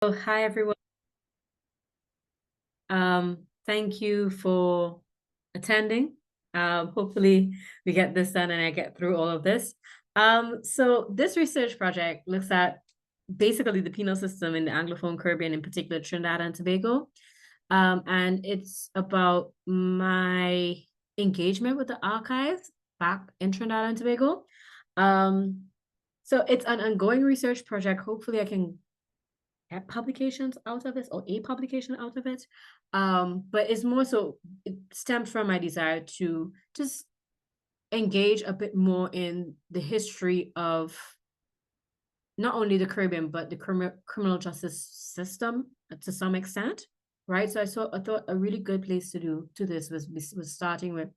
So, hi everyone. Thank you for attending. Hopefully we get this done and I get through all of this. So this research project looks at basically the penal system in the Anglophone Caribbean, in particular Trinidad and Tobago. And it's about my engagement with the archives back in Trinidad and Tobago. So it's an ongoing research project. Hopefully I can get publications out of it or a publication out of it. But it's more so, it stems from my desire to just engage a bit more in the history of not only the Caribbean, but the criminal justice system to some extent, right? So I thought a really good place to do to this was starting with,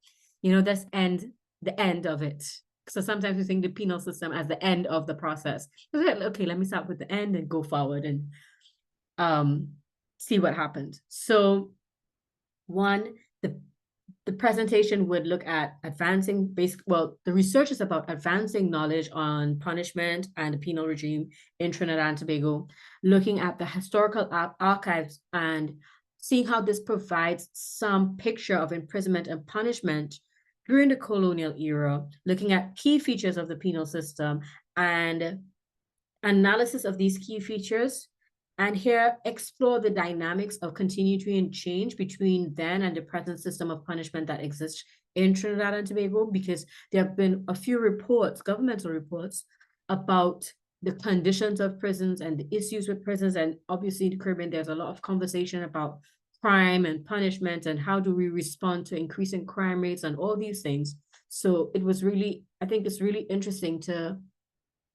this the end of it. So sometimes we think the penal system as the end of the process. Okay, let me start with the end and go forward and see what happened. So one, the presentation would look at advancing the research is about advancing knowledge on punishment and the penal regime in Trinidad and Tobago, looking at the historical archives and seeing how this provides some picture of imprisonment and punishment during the colonial era, looking at key features of the penal system and analysis of these key features, and here explore the dynamics of continuity and change between then and the present system of punishment that exists in Trinidad and Tobago, because there have been a few reports, governmental reports, about the conditions of prisons and the issues with prisons. And obviously in the Caribbean, there's a lot of conversation about crime and punishment and how do we respond to increasing crime rates and all these things. So I think it's really interesting to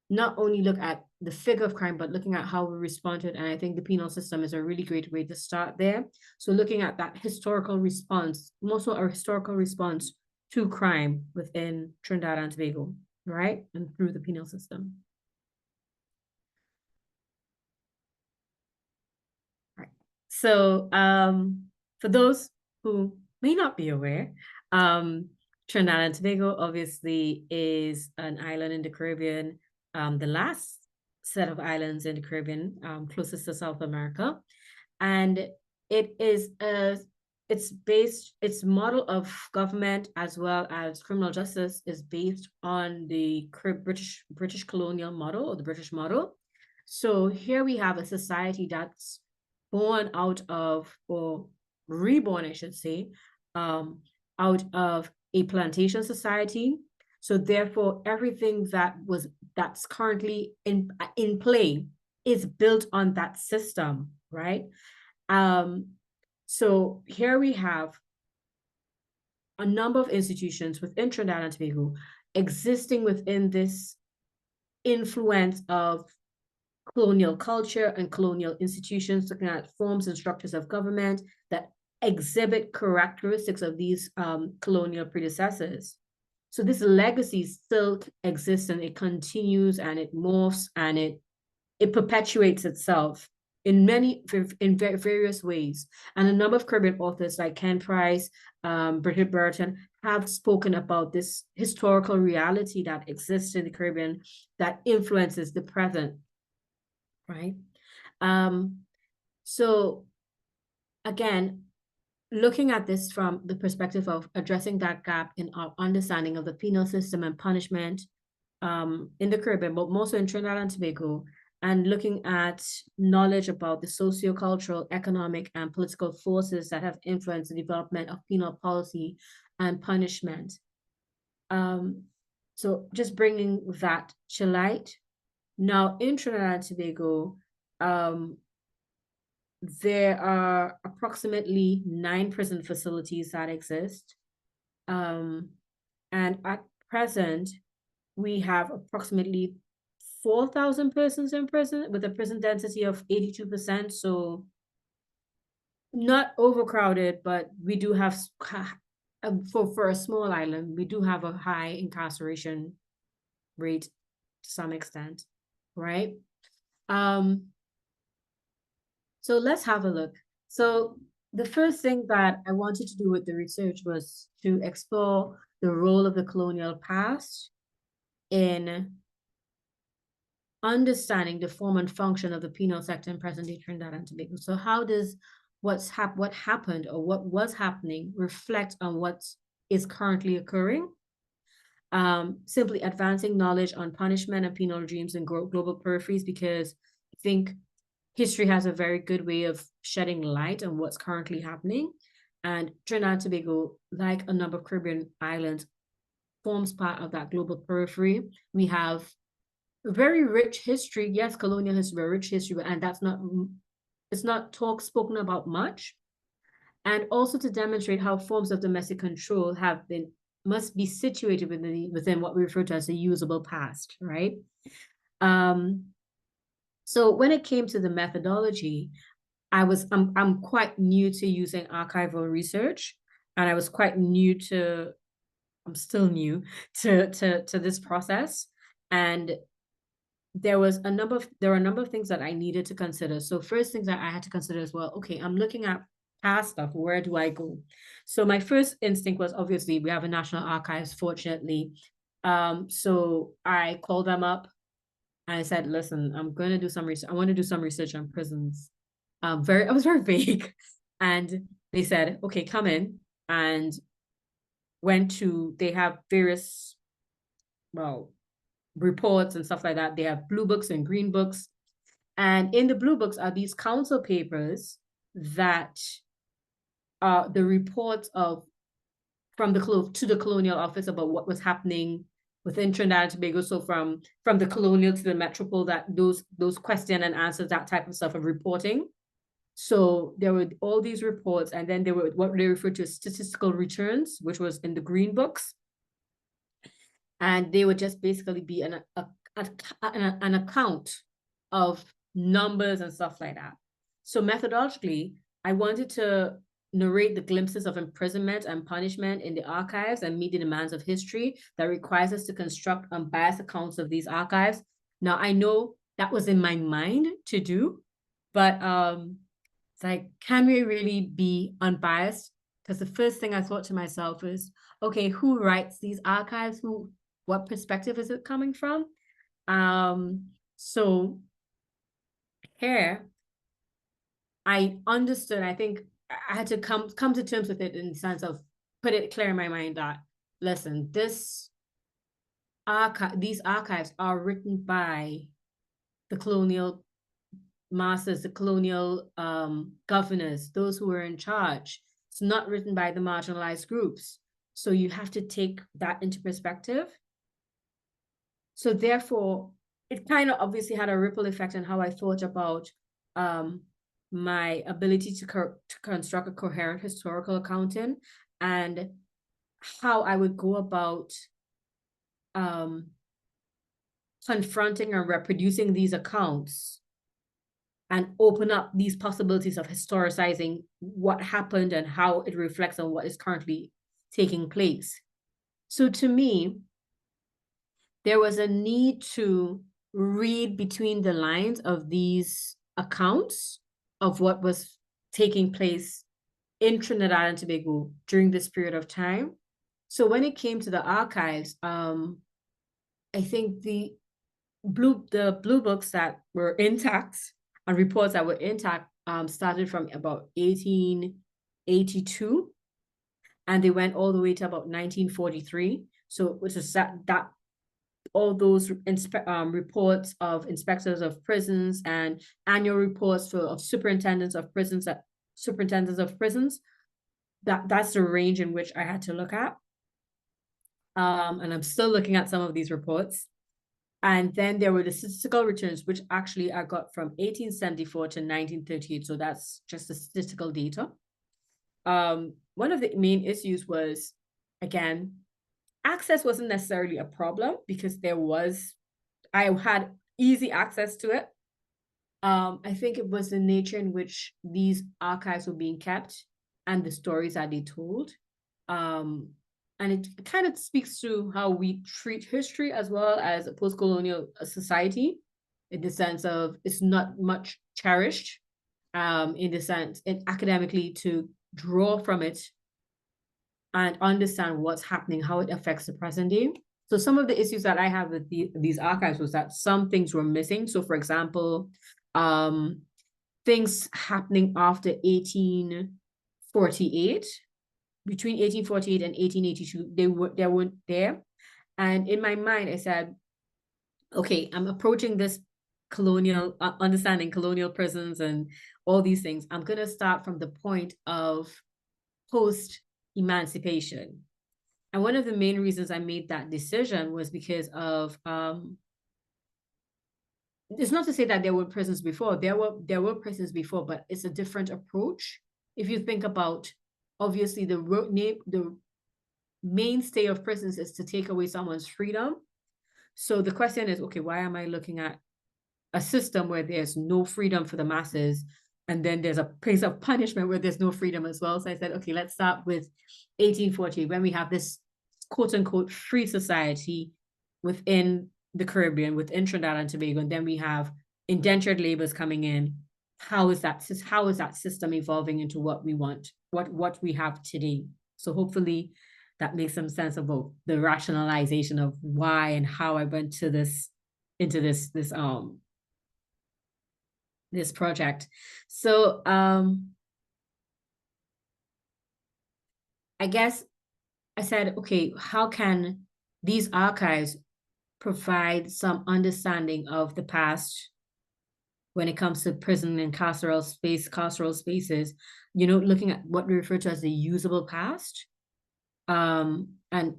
not only look at the figure of crime, but looking at how we responded. And I think the penal system is a really great way to start there. So looking at that historical response, more so a historical response to crime within Trinidad and Tobago, right? And through the penal system. Right. So for those who may not be aware, Trinidad and Tobago obviously is an island in the Caribbean, the last set of islands in the Caribbean, closest to South America. And its model of government as well as criminal justice is based on the British colonial model, or the British model. So here we have a society that's born out of, or reborn, I should say, out of a plantation society. So therefore, everything that's currently in play is built on that system, right? So here we have a number of institutions within Trinidad and Tobago existing within this influence of colonial culture and colonial institutions, looking at forms and structures of government that exhibit characteristics of these colonial predecessors. So this legacy still exists and it continues and it morphs and it perpetuates itself in various ways. And a number of Caribbean authors like Ken Price, Bridget Burton have spoken about this historical reality that exists in the Caribbean that influences the present, right? So again, looking at this from the perspective of addressing that gap in our understanding of the penal system and punishment in the Caribbean, but mostly in Trinidad and Tobago, and looking at knowledge about the sociocultural, economic, and political forces that have influenced the development of penal policy and punishment. So just bringing that to light. Now, in Trinidad and Tobago, there are approximately 9 prison facilities that exist. And at present, we have approximately 4,000 persons in prison with a prison density of 82%. So not overcrowded, but we do have, for a small island, we do have a high incarceration rate to some extent, right? So let's have a look. So the first thing that I wanted to do with the research was to explore the role of the colonial past in understanding the form and function of the penal sector in present-day Trinidad and Tobago. So how does what happened or what was happening reflect on what is currently occurring? Simply advancing knowledge on punishment and penal regimes in global peripheries, because I think history has a very good way of shedding light on what's currently happening. And Trinidad and Tobago, like a number of Caribbean islands, forms part of that global periphery. We have a very rich history, yes, colonial history, a rich history, and it's not spoken about much. And also to demonstrate how forms of domestic control must be situated within what we refer to as a usable past, right? So when it came to the methodology, I'm quite new to using archival research, and I was quite new to, I'm still new to this process. And there were a number of things that I needed to consider. So first things that I had to consider as well, okay, I'm looking at past stuff, where do I go? So my first instinct was, obviously we have a National Archives, fortunately. So I called them up and I said, listen, I'm going to do some research. I want to do some research on prisons. I was very vague. And they said, okay, come in. And they have various, well, reports and stuff like that. They have blue books and green books. And in the blue books are these council papers that are the reports from the colonial office about what was happening within Trinidad and Tobago. So from the colonial to the metropole, that those question and answers, that type of stuff of reporting. So there were all these reports, and then there were what they refer to as statistical returns, which was in the green books. And they would just basically be an account of numbers and stuff like that. So methodologically, I wanted to narrate the glimpses of imprisonment and punishment in the archives and meet the demands of history that requires us to construct unbiased accounts of these archives. Now, I know that was in my mind to do, but it's like, can we really be unbiased? Because the first thing I thought to myself is, okay, who writes these archives? What perspective is it coming from? So here, I understood. I think I had to come to terms with it in the sense of put it clear in my mind that, listen, these archives are written by the colonial masters, the colonial governors, those who were in charge. It's not written by the marginalized groups. So you have to take that into perspective. So therefore, it kind of obviously had a ripple effect on how I thought about my ability to construct a coherent historical accounting, and how I would go about confronting and reproducing these accounts and open up these possibilities of historicizing what happened and how it reflects on what is currently taking place. So to me, there was a need to read between the lines of these accounts of what was taking place in Trinidad and Tobago during this period of time. So when it came to the archives, I think the blue books that were intact and reports that were intact started from about 1882, and they went all the way to about 1943. So which is that all those reports of inspectors of prisons and annual reports of superintendents of prisons, that's the range in which I had to look at. And I'm still looking at some of these reports. And then there were the statistical returns, which actually I got from 1874 to 1938. So that's just the statistical data. One of the main issues was, again, access wasn't necessarily a problem because I had easy access to it. I think it was the nature in which these archives were being kept and the stories that they told. And it kind of speaks to how we treat history as well as a post-colonial society, in the sense of it's not much cherished, in the sense, academically, to draw from it and understand what's happening, how it affects the present day. So some of the issues that I have with these archives was that some things were missing. So for example, um, things happening after 1848, between 1848 and 1882, they weren't there. And in my mind, I said, okay, I'm approaching this colonial, understanding colonial prisons and all these things. I'm going to start from the point of post-emancipation. And one of the main reasons I made that decision was because of it's not to say that there were prisons before. There were prisons before, but it's a different approach. If you think about, obviously the mainstay of prisons is to take away someone's freedom. So the question is, okay, why am I looking at a system where there's no freedom for the masses, and then there's a place of punishment where there's no freedom as well? So I said, okay, let's start with 1840, when we have this quote unquote free society within the Caribbean, within Trinidad and Tobago, and then we have indentured laborers coming in. How is that system evolving into what we want, what we have today? So hopefully that makes some sense about the rationalization of why and how I went to this into this project. So I guess I said, okay, how can these archives provide some understanding of the past when it comes to prison and carceral spaces, looking at what we refer to as the usable past, and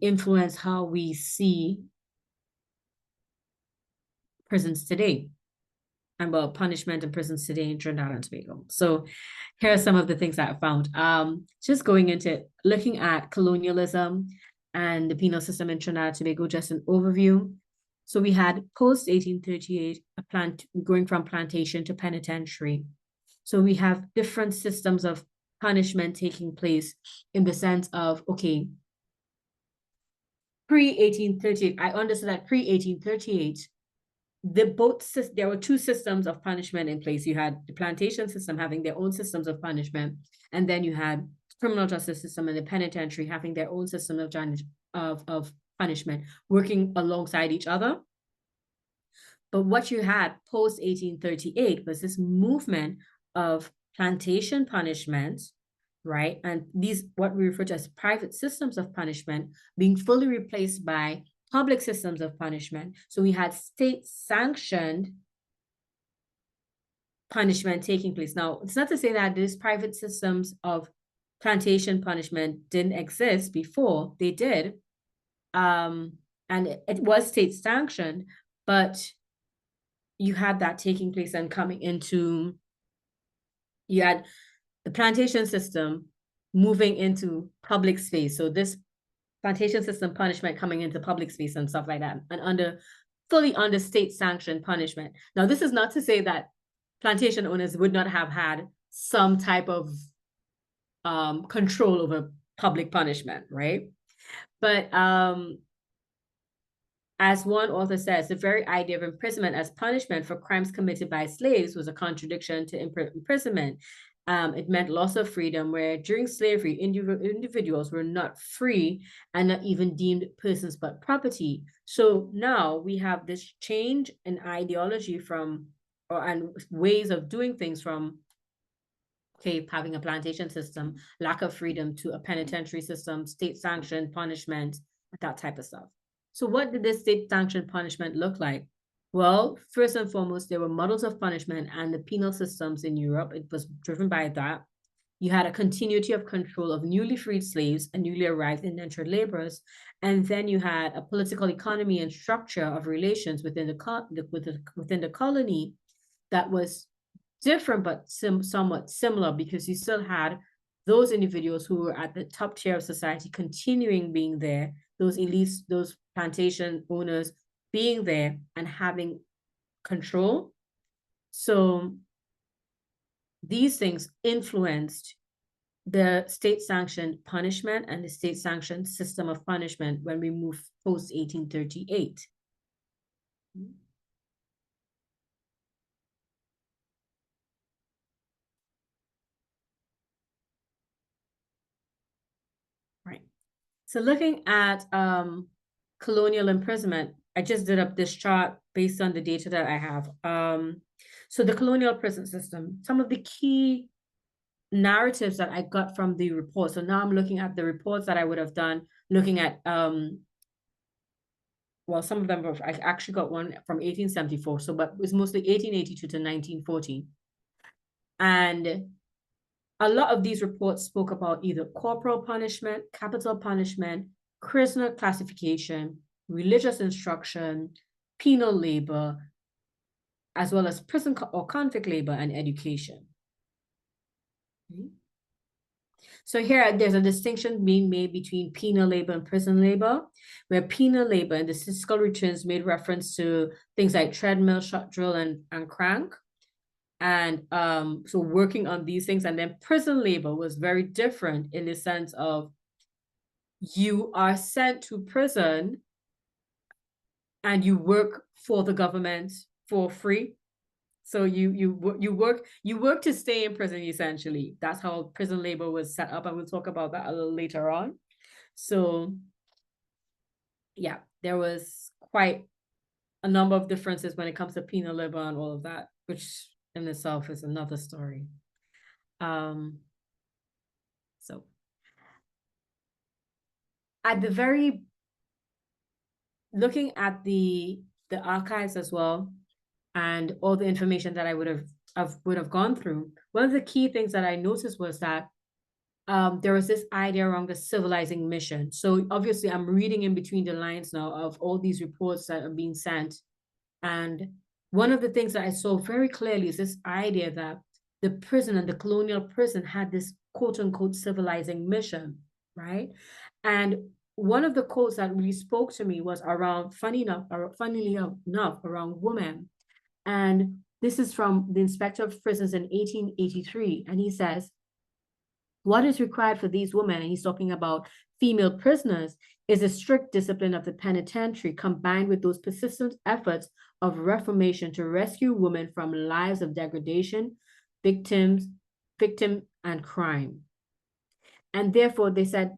influence how we see prisons today and about punishment and prisons today in Trinidad and Tobago. So here are some of the things that I found. Just going into looking at colonialism and the penal system in Trinidad and Tobago, just an overview. So we had post 1838, going from plantation to penitentiary. So we have different systems of punishment taking place in the sense of, okay, pre-1838, I understood that pre-1838, there were two systems of punishment in place. You had the plantation system having their own systems of punishment, and then you had criminal justice system and the penitentiary having their own system of punishment, working alongside each other. But what you had post 1838 was this movement of plantation punishment, right? And these, what we refer to as private systems of punishment, being fully replaced by public systems of punishment. So we had state-sanctioned punishment taking place. Now, it's not to say that these private systems of plantation punishment didn't exist before. They did. And it was state-sanctioned, but you had that taking place and coming into, you had the plantation system moving into public space. So this plantation system punishment coming into public space and stuff like that, and fully under state sanctioned punishment. Now, this is not to say that plantation owners would not have had some type of control over public punishment, right? But as one author says, the very idea of imprisonment as punishment for crimes committed by slaves was a contradiction to imprisonment. It meant loss of freedom, where during slavery, individuals were not free and not even deemed persons but property. So now we have this change in ideology and ways of doing things from, okay, having a plantation system, lack of freedom, to a penitentiary system, state-sanctioned punishment, that type of stuff. So what did this state-sanctioned punishment look like? Well, first and foremost, there were models of punishment and the penal systems in Europe. It was driven by that. You had a continuity of control of newly freed slaves and newly arrived indentured laborers. And then you had a political economy and structure of relations within the colony that was different, but somewhat similar, because you still had those individuals who were at the top tier of society continuing being there, those elites, those plantation owners being there and having control. So these things influenced the state-sanctioned punishment and the state-sanctioned system of punishment when we move post-1838. Right. So looking at colonial imprisonment, I just did up this chart based on the data that I have. So the colonial prison system, some of the key narratives that I got from the report. So now I'm looking at the reports that I would have done, looking at, well, some of them were, I actually got one from 1874. So, but it was mostly 1882 to 1914. And a lot of these reports spoke about either corporal punishment, capital punishment, prisoner classification, religious instruction, penal labor, as well as prison or convict labor and education. So here, there's a distinction being made between penal labor and prison labor, where penal labor in the statistical returns made reference to things like treadmill, shot drill, and crank. And so working on these things. And then prison labor was very different in the sense of you are sent to prison and you work for the government for free. So you work to stay in prison, essentially. That's how prison labor was set up, and we'll talk about that a little later on. So yeah, there was quite a number of differences when it comes to penal labor and all of that, which in itself is another story. So at the very, looking at the archives as well, and all the information that I would have gone through, one of the key things that I noticed was that there was this idea around the civilizing mission. So obviously I'm reading in between the lines now of all these reports that are being sent. And one of the things that I saw very clearly is this idea that the prison and the colonial prison had this quote unquote civilizing mission, right? And one of the quotes that really spoke to me was around, funnily enough, around women. And this is from the Inspector of Prisons in 1883. And he says, what is required for these women, and he's talking about female prisoners, is a strict discipline of the penitentiary combined with those persistent efforts of reformation to rescue women from lives of degradation, victim and crime. And therefore, they said,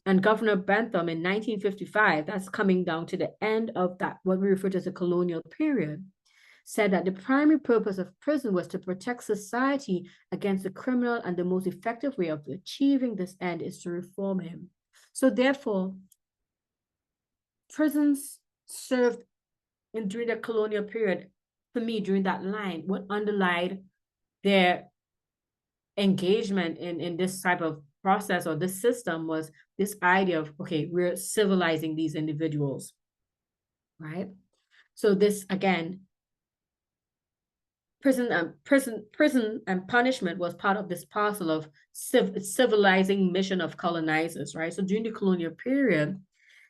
and Governor Bentham in 1955, that's coming down to the end of that, what we refer to as the colonial period, said that the primary purpose of prison was to protect society against the criminal, and the most effective way of achieving this end is to reform him. So therefore, prisons served during the colonial period, for me, during that line, what underlied their engagement in this type of process or this system was this idea of, okay, we're civilizing these individuals, right? So this, again, prison and punishment was part of this parcel of civilizing mission of colonizers, right? So during the colonial period,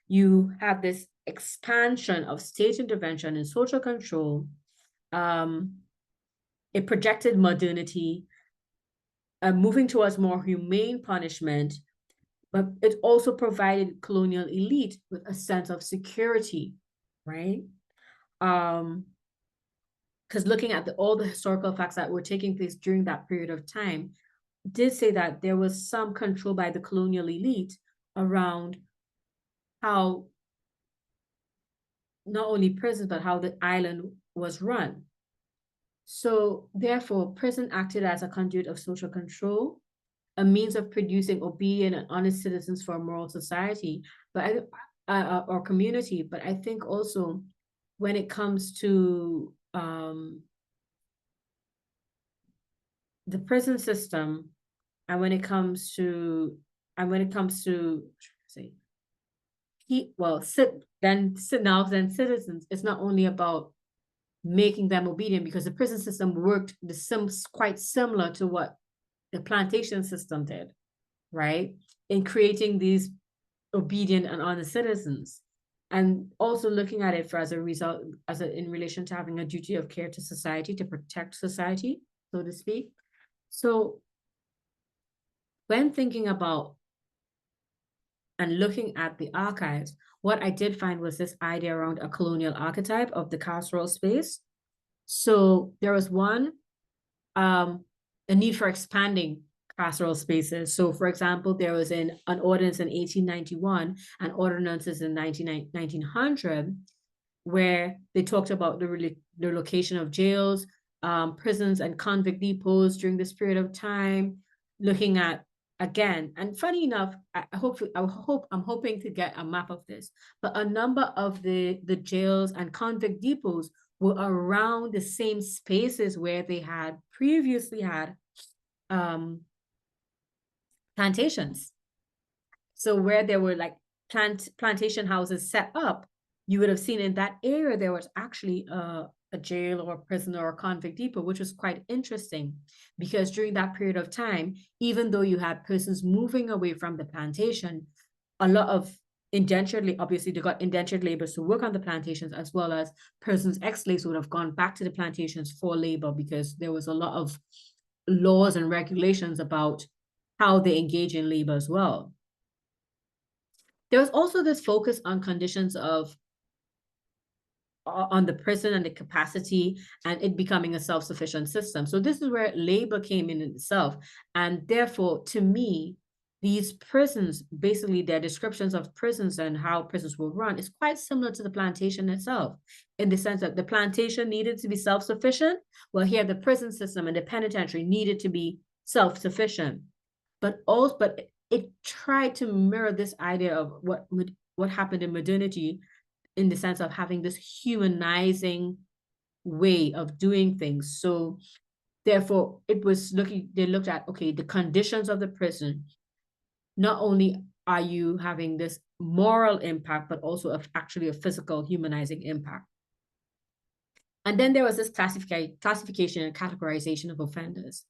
you have this expansion of state intervention and social control. It projected modernity, moving towards more humane punishment, but it also provided colonial elite with a sense of security, right? Because looking at all the historical facts that were taking place during that period of time, did say that there was some control by the colonial elite around how not only prisons, but how the island was run. So therefore, prison acted as a conduit of social control, a means of producing obedient and honest citizens for a moral society, but or community. But I think also when it comes to the prison system, and when it comes to say citizens, it's not only about making them obedient, because the prison system worked quite similar to what the plantation system did, right? In creating these obedient and honest citizens, and also looking at it as a result, in relation to having a duty of care to society, to protect society, so to speak. So when thinking about and looking at the archives, what I did find was this idea around a colonial archetype of the carceral space. So there was one, a need for expanding pastoral spaces. So, for example, there was an ordinance in 1891 and ordinances in 1900 where they talked about the location of jails, prisons, and convict depots during this period of time, looking at again, and funny enough, I'm hoping to get a map of this, but a number of the jails and convict depots were around the same spaces where they had previously had plantations. So where there were like plantation houses set up, you would have seen in that area there was actually a jail or a prison or a convict depot, which was quite interesting because during that period of time, even though you had persons moving away from the plantation, a lot of indentured, obviously they got indentured laborers to work on the plantations, as well as persons ex-slaves would have gone back to the plantations for labor because there was a lot of laws and regulations about how they engage in labor as well. There was also this focus on conditions of on the prison and the capacity and it becoming a self-sufficient system. So this is where labor came in itself. And therefore, to me, these prisons, basically their descriptions of prisons and how prisons were run is quite similar to the plantation itself, in the sense that the plantation needed to be self-sufficient. Well, here the prison system and the penitentiary needed to be self-sufficient. But it tried to mirror this idea of what happened in modernity, in the sense of having this humanizing way of doing things. So therefore, they looked at, okay, the conditions of the prison. Not only are you having this moral impact, but also actually a physical humanizing impact. And then there was this classification and categorization of offenders,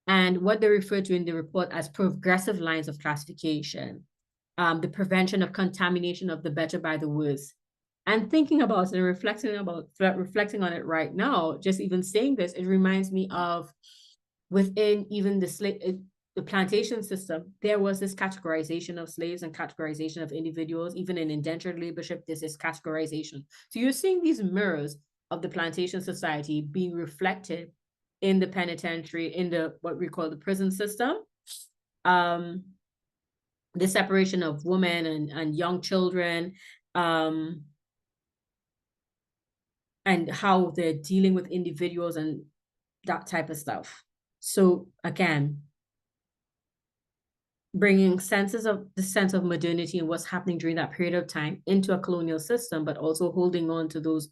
and what they refer to in the report as progressive lines of classification, the prevention of contamination of the better by the worse. And thinking about it and reflecting on it right now, just even saying this, it reminds me of within even the plantation system, there was this categorization of slaves and categorization of individuals. Even in indentured laborship, this is categorization. So you're seeing these mirrors of the plantation society being reflected in the penitentiary, in the what we call the prison system. The separation of women and young children, and how they're dealing with individuals and that type of stuff. So again, bringing the sense of modernity and what's happening during that period of time into a colonial system, but also holding on to those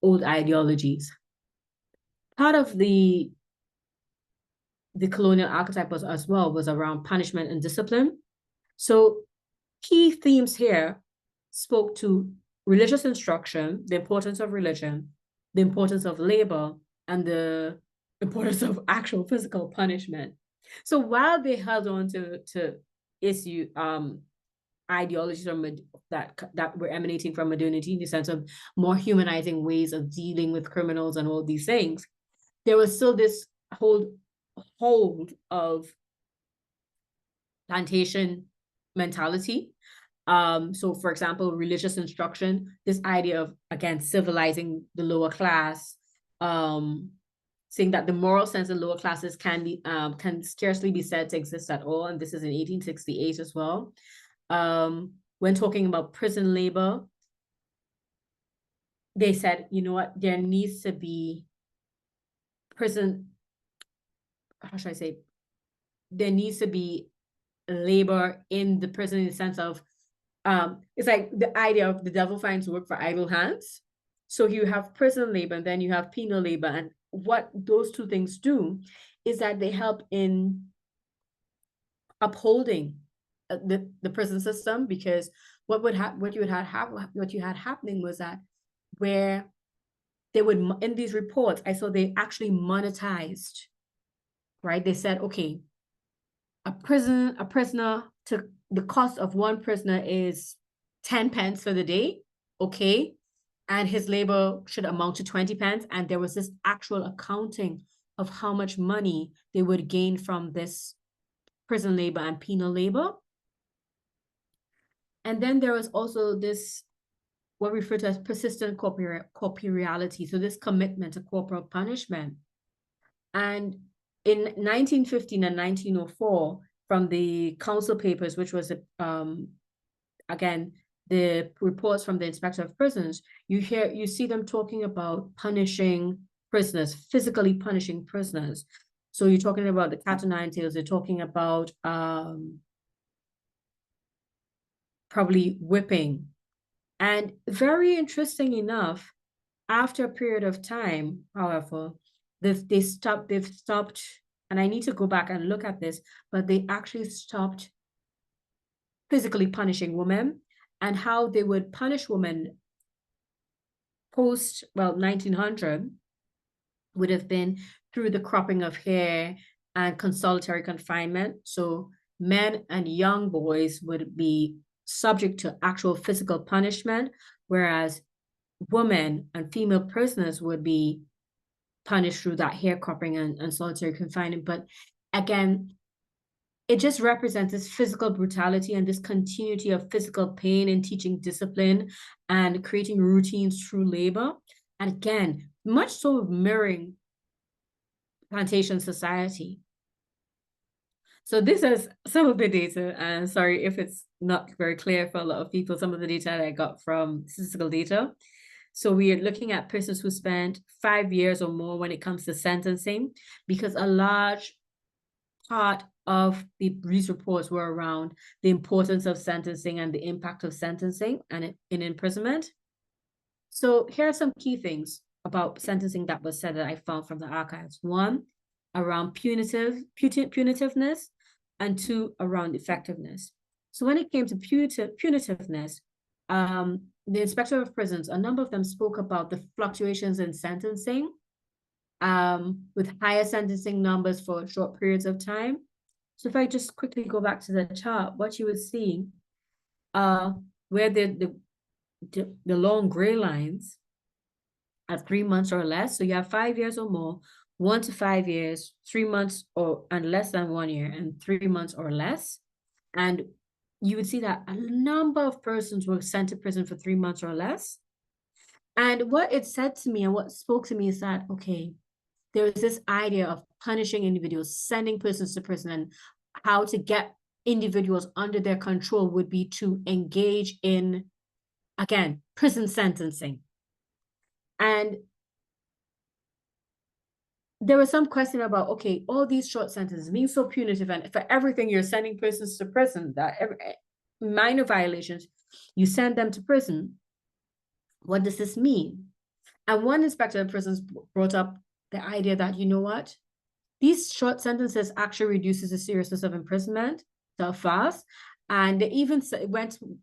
old ideologies. Part of the colonial archetype as well was around punishment and discipline. So key themes here spoke to religious instruction, the importance of religion, the importance of labor, and the importance of actual physical punishment. So while they held on to issue ideologies that were emanating from modernity, in the sense of more humanizing ways of dealing with criminals and all these things, there was still this hold of plantation mentality. So for example, religious instruction, this idea of, again, civilizing the lower class, saying that the moral sense of lower classes can scarcely be said to exist at all. And this is in 1868 as well. When talking about prison labor, they said, you know what, there needs to be there needs to be labor in the prison, in the sense of, it's like the idea of the devil finds work for idle hands. So you have prison labor and then you have penal labor. And what those two things do is that they help in upholding the prison system, because what you had happening was that where they would, in these reports, I saw they actually monetized, right? They said, okay, a prisoner took, the cost of one prisoner is 10 pence for the day, okay, and his labor should amount to 20 pence. And there was this actual accounting of how much money they would gain from this prison labor and penal labor. And then there was also this, what we refer to as persistent corporeality. So this commitment to corporal punishment. And in 1915 and 1904, from the council papers, which was again the reports from the inspector of prisons, you see them talking about punishing prisoners, physically punishing prisoners. So you're talking about the cat o' nine tails. They're talking about probably whipping. And very interesting enough, after a period of time, however, they've stopped, and I need to go back and look at this, but they actually stopped physically punishing women, and how they would punish women post, well, 1900 would have been through the cropping of hair and solitary confinement. So men and young boys would be subject to actual physical punishment, whereas women and female prisoners would be punished through that hair cropping and solitary confinement. But again, it just represents this physical brutality and this continuity of physical pain in teaching discipline and creating routines through labor. And again, much so mirroring plantation society. So this is some of the data, and sorry if it's not very clear for a lot of people, some of the data that I got from statistical data. So we are looking at persons who spent 5 years or more when it comes to sentencing, because a large part of these reports were around the importance of sentencing and the impact of sentencing and in imprisonment. So here are some key things about sentencing that was said that I found from the archives. One, around punitiveness, and two, around effectiveness. So when it came to punitiveness, the inspector of prisons, a number of them spoke about the fluctuations in sentencing, with higher sentencing numbers for short periods of time. So if I just quickly go back to the chart, what you would see, where the long gray lines at 3 months or less. So you have 5 years or more, 1 to 5 years, 3 months and less than 1 year, and 3 months or less. And you would see that a number of persons were sent to prison for 3 months or less. And what it said to me and what spoke to me is that, okay, there is this idea of punishing individuals, sending persons to prison, and how to get individuals under their control would be to engage in, again, prison sentencing. And there was some question about, okay, all these short sentences being so punitive, and for everything you're sending persons to prison, that minor violations, you send them to prison. What does this mean? And one inspector of prisons brought up the idea that, you know what, these short sentences actually reduces the seriousness of imprisonment so fast. And they even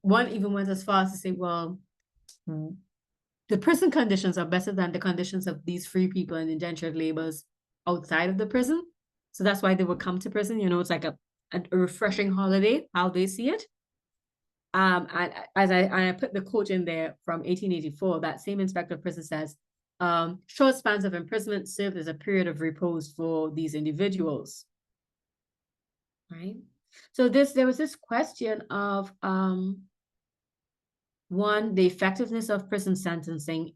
one even went as far as to say, well, the prison conditions are better than the conditions of these free people and indentured laborers outside of the prison. So that's why they would come to prison. You know, it's like a refreshing holiday, how they see it. And as I put the quote in there from 1884, that same inspector of prison says, short spans of imprisonment served as a period of repose for these individuals. Right? So there was this question of one, the effectiveness of prison sentencing.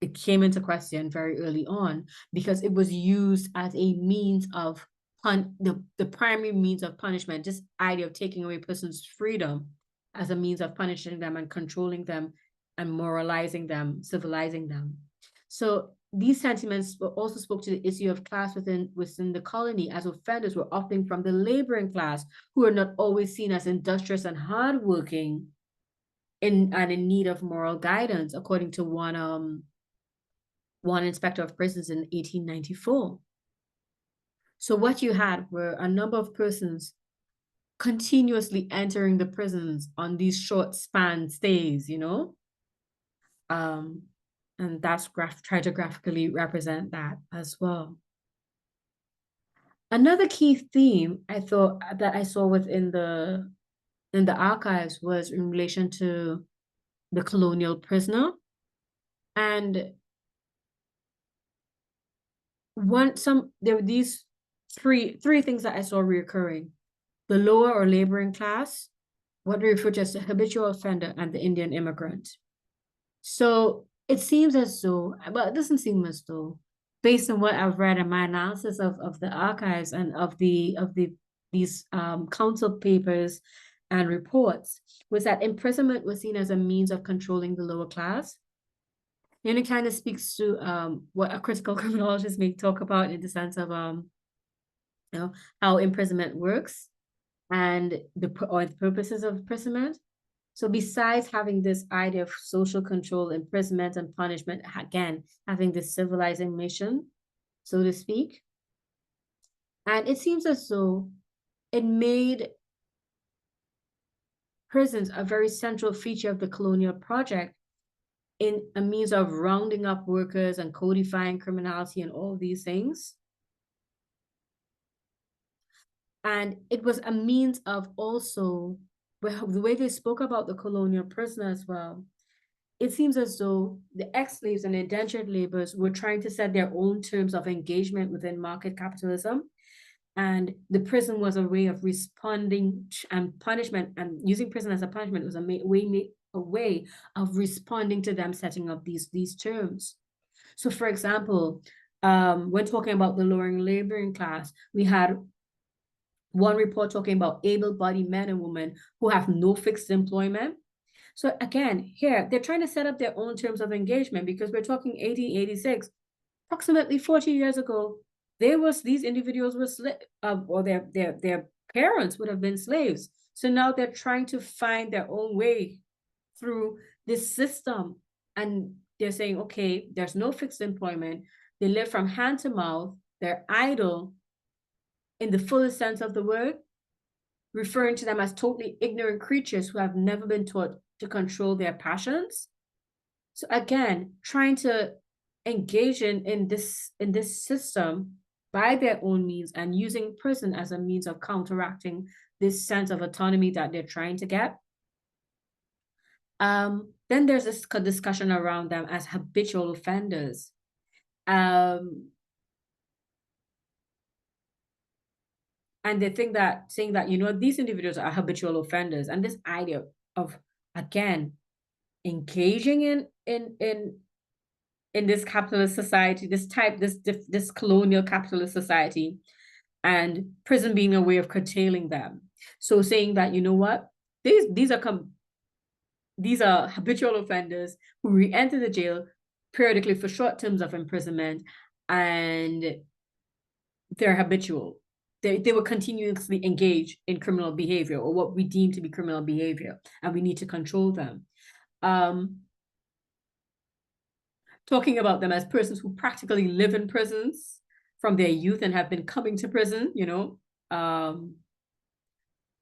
It came into question very early on because it was used as a means of the primary means of punishment, this idea of taking away a person's freedom as a means of punishing them and controlling them and moralizing them, civilizing them. So these sentiments also spoke to the issue of class within the colony, as offenders were often from the laboring class, who are not always seen as industrious and hardworking and in need of moral guidance, according to one inspector of prisons in 1894. So what you had were a number of persons continuously entering the prisons on these short span stays, you know? And that's try to graphically represent that as well. Another key theme I thought that I saw within the archives was in relation to the colonial prisoner. And there were these three things that I saw reoccurring: the lower or laboring class, what we refer to as the habitual offender, and the Indian immigrant. So it seems as though, but it doesn't seem as though based on what I've read in my analysis of the archives and of these council papers and reports, was that imprisonment was seen as a means of controlling the lower class. And it kind of speaks to what a critical criminologist may talk about in the sense of how imprisonment works and the purposes of imprisonment. So besides having this idea of social control, imprisonment, and punishment, again, having this civilizing mission, so to speak. And it seems as though it made prisons a very central feature of the colonial project in a means of rounding up workers and codifying criminality and all these things. And it was a means of also, the way they spoke about the colonial prisoner as well, it seems as though the ex-slaves and indentured laborers were trying to set their own terms of engagement within market capitalism. And the prison was a way of responding, and punishment, and using prison as a punishment was a way of responding to them setting up these terms. So for example, when talking about the lowering laboring class, we had one report talking about able-bodied men and women who have no fixed employment. So again, here, they're trying to set up their own terms of engagement because we're talking 1886, approximately 40 years ago. These individuals were or their parents would have been slaves. So now they're trying to find their own way through this system. And they're saying, okay, there's no fixed employment. They live from hand to mouth. They're idle in the fullest sense of the word, referring to them as totally ignorant creatures who have never been taught to control their passions. So again, trying to engage in this system by their own means and using prison as a means of counteracting this sense of autonomy that they're trying to get. Then there's this discussion around them as habitual offenders. And they think that, saying that, these individuals are habitual offenders. And this idea of, again, engaging in this capitalist society, this colonial capitalist society, and prison being a way of curtailing them. So saying that, you know what, these are habitual offenders who re-enter the jail periodically for short terms of imprisonment, and they're habitual. They will continuously engage in criminal behavior, or what we deem to be criminal behavior, and we need to control them. Talking about them as persons who practically live in prisons from their youth and have been coming to prison, and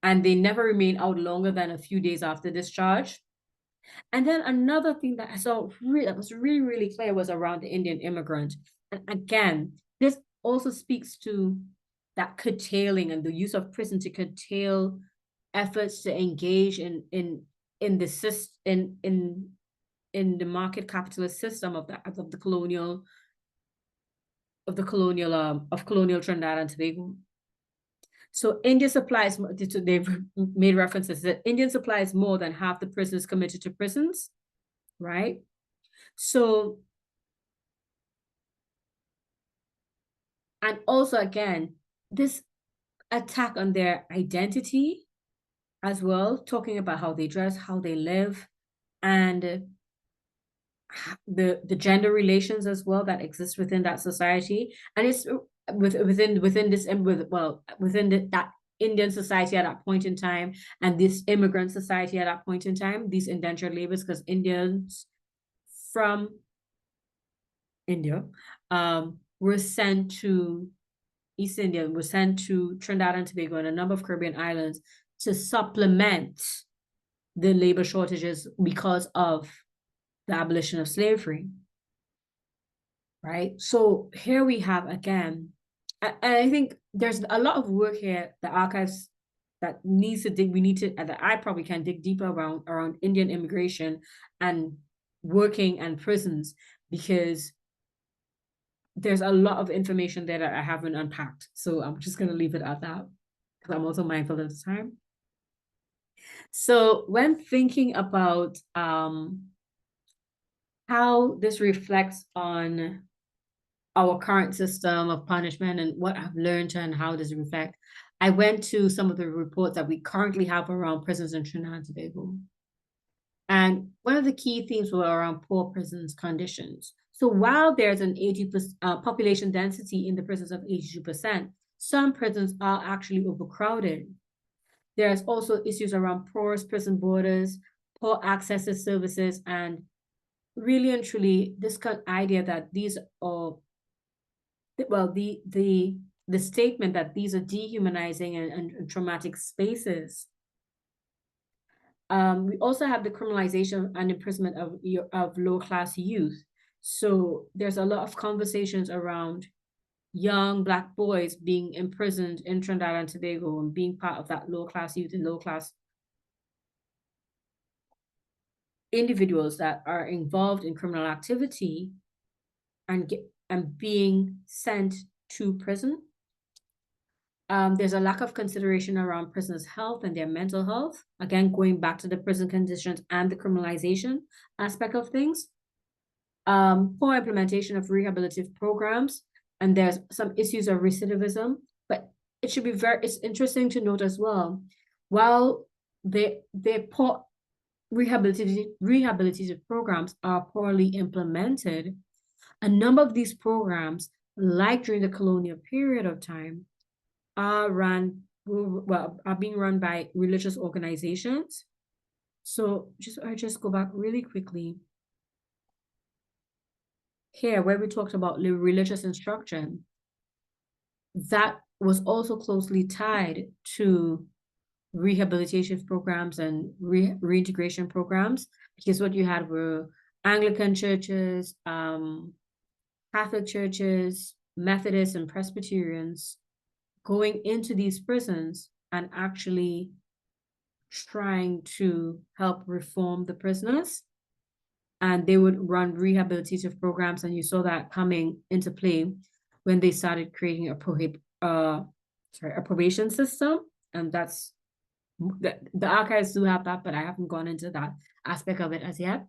they never remain out longer than a few days after discharge. And then another thing that I saw that was really, really clear was around the Indian immigrant. And again, this also speaks to that curtailing and the use of prison to curtail efforts to engage in the market capitalist system of colonial Trinidad and Tobago. So India supplies, they've made references that India supplies more than half the prisoners committed to prisons, right? So, and also again, this attack on their identity as well, talking about how they dress, how they live, and the gender relations as well that exist within that society. And it's within that Indian society at that point in time, and this immigrant society at that point in time, these indentured laborers, because Indians from India were sent to East India, were sent to Trinidad and Tobago and a number of Caribbean islands to supplement the labor shortages because of the abolition of slavery, right? So here we have, again, and I think there's a lot of work here, the archives that needs to dig, that I probably can dig deeper around Indian immigration and working and prisons, because there's a lot of information there that I haven't unpacked. So I'm just going to leave it at that, because I'm also mindful of the time. So when thinking about how this reflects on our current system of punishment and what I've learned and how does it reflect, I went to some of the reports that we currently have around prisons in Trinidad and Tobago. And one of the key themes were around poor prisons conditions. So while there's an 80% population density in the prisons of 82%, some prisons are actually overcrowded. There's also issues around porous prison borders, poor access to services, and really and truly this idea that these are, well, the statement that these are dehumanizing and traumatic spaces. We also have the criminalization and imprisonment of low-class youth. So there's a lot of conversations around young Black boys being imprisoned in Trinidad and Tobago and being part of that low-class youth and low-class individuals that are involved in criminal activity and being sent to prison. There's a lack of consideration around prisoners' health and their mental health. Again, going back to the prison conditions and the criminalization aspect of things. Poor implementation of rehabilitative programs, and there's some issues of recidivism. But it should be it's interesting to note as well, while the poor rehabilitative programs are poorly implemented, a number of these programs, like during the colonial period of time, are being run by religious organizations. So I just go back really quickly here where we talked about the religious instruction. That was also closely tied to rehabilitation programs and reintegration programs, because what you had were Anglican churches, Catholic churches, Methodists and Presbyterians going into these prisons and actually trying to help reform the prisoners. And they would run rehabilitative programs, and you saw that coming into play when they started creating a probation system. And that's the archives do have that, but I haven't gone into that aspect of it as yet.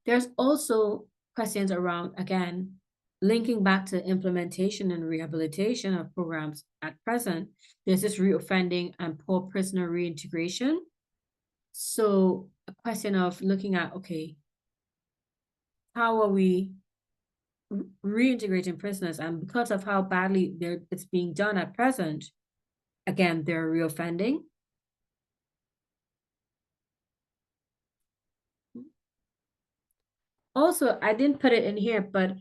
There's also questions around, again, linking back to implementation and rehabilitation of programs at present. There's this reoffending and poor prisoner reintegration. So a question of looking at, okay, how are we reintegrating prisoners? And because of how badly it's being done at present, again, they're reoffending. Also, I didn't put it in here, but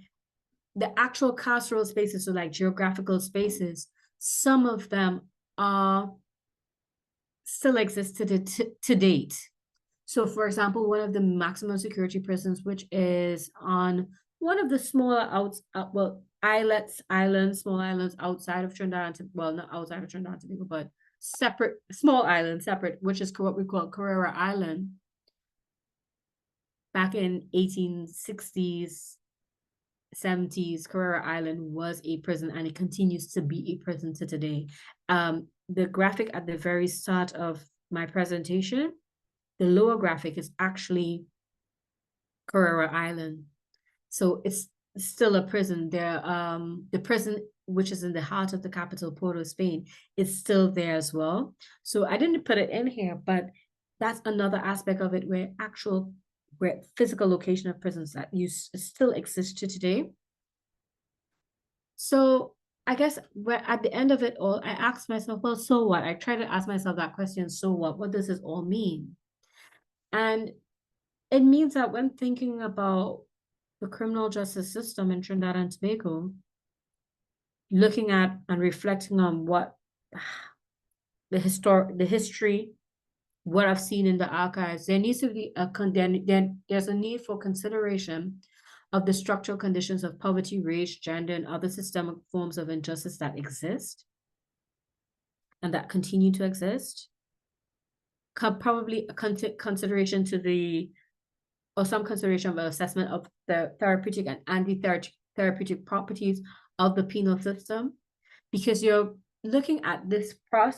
the actual carceral spaces, so like geographical spaces, some of them are still exist to date. So for example, one of the maximum security prisons, which is on one of the smaller small islands outside of Trinidad, well, not outside of Trinidad and Tobago, but separate, small island, separate, which is what we call Carrera Island. Back in 1860s, 70s, Carrera Island was a prison, and it continues to be a prison to today. The graphic at the very start of my presentation, the lower graphic is actually Carrera Island. So it's still a prison there. The prison, which is in the heart of the capital, Port of Spain, is still there as well. So I didn't put it in here, but that's another aspect of it where physical location of prisons that still exist to today. So I guess at the end of it all, I asked myself, well, so what? I try to ask myself that question, so what? What does this all mean? And it means that when thinking about the criminal justice system in Trinidad and Tobago, looking at and reflecting on what the history, what I've seen in the archives, there needs to be there's a need for consideration of the structural conditions of poverty, race, gender, and other systemic forms of injustice that exist and that continue to exist. Probably a consideration or some consideration of an assessment of the therapeutic and anti-therapeutic properties of the penal system, because you're looking at this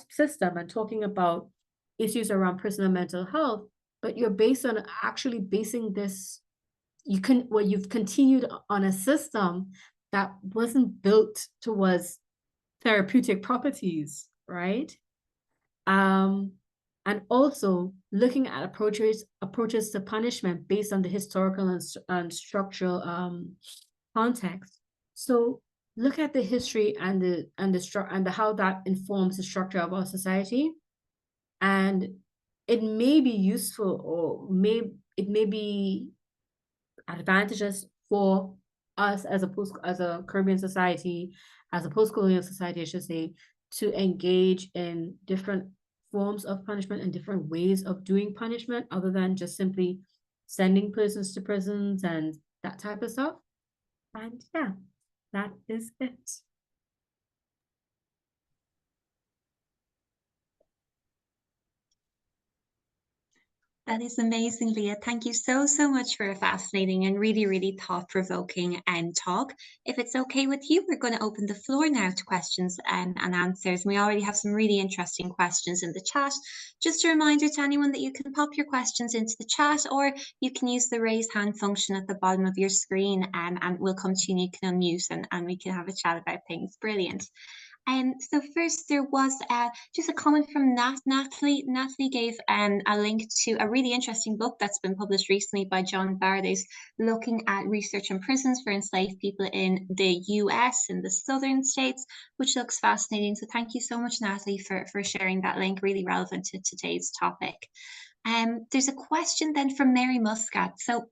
system and talking about issues around prisoner mental health, but you're actually basing this you've continued on a system that wasn't built towards therapeutic properties, right? And also looking at approaches to punishment based on the historical and structural context. So look at the history and the how that informs the structure of our society, and it may be useful, or it may be advantages for us as a Caribbean society, as a post-colonial society, I should say, to engage in different forms of punishment and different ways of doing punishment, other than just simply sending persons to prisons and that type of stuff. And yeah, that is it. That is amazing, Leah. Thank you so, so much for a fascinating and really, really thought-provoking talk. If it's okay with you, we're going to open the floor now to questions and answers. We already have some really interesting questions in the chat. Just a reminder to anyone that you can pop your questions into the chat, or you can use the raise hand function at the bottom of your screen, and we'll come to you and you can unmute and we can have a chat about things. Brilliant. So first, there was just a comment from Natalie. Natalie gave a link to a really interesting book that's been published recently by John Bardes, looking at research on prisons for enslaved people in the US, in the southern states, which looks fascinating. So thank you so much, Natalie, for sharing that link, really relevant to today's topic. There's a question then from Mary Muscat. So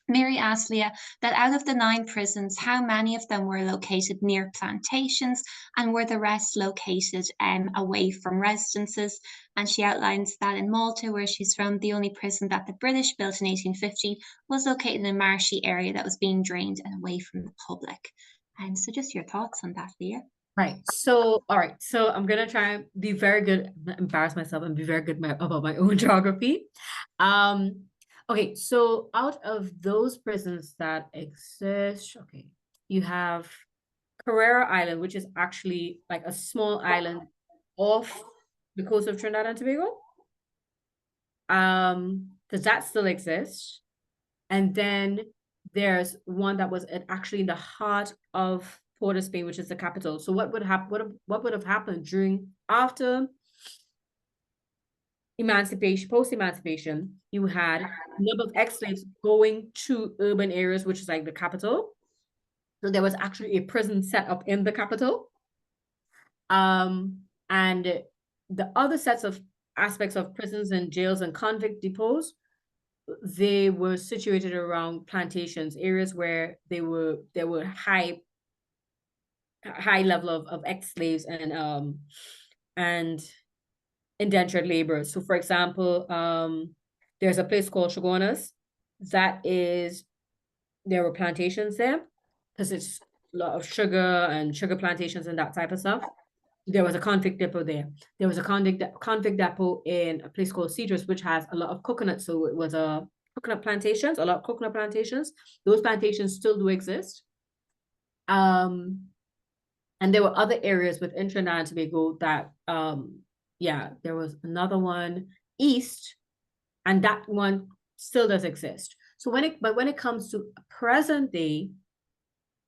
Mary asked Leah that out of the 9 prisons, how many of them were located near plantations, and were the rest located away from residences? And she outlines that in Malta, where she's from, the only prison that the British built in 1850 was located in a marshy area that was being drained and away from the public. So just your thoughts on that, Leah. Right. So, all right. So I'm gonna try and be very good, embarrass myself and be very good about my own geography. Okay, so out of those prisons that exist, okay, you have Carrera Island, which is actually like a small island off the coast of Trinidad and Tobago. Does that still exist? And then there's one that was actually in the heart of Port of Spain, which is the capital. So what would happen? What would have happened after emancipation, post-emancipation? You had a number of ex-slaves going to urban areas, which is like the capital. So there was actually a prison set up in the capital. And the other sets of aspects of prisons and jails and convict depots, they were situated around plantations, areas where there were high level of ex-slaves and indentured laborers. So for example, there's a place called Chagonas there were plantations there, because it's a lot of sugar and sugar plantations and that type of stuff. There was a convict depot there. There was a convict depot in a place called Cedrus, which has a lot of coconuts. So it was a coconut plantations, a lot of coconut plantations. Those plantations still do exist. And there were other areas within Trinidad and Tobago that, yeah, there was another one east, and that one still does exist. So when it comes to present day,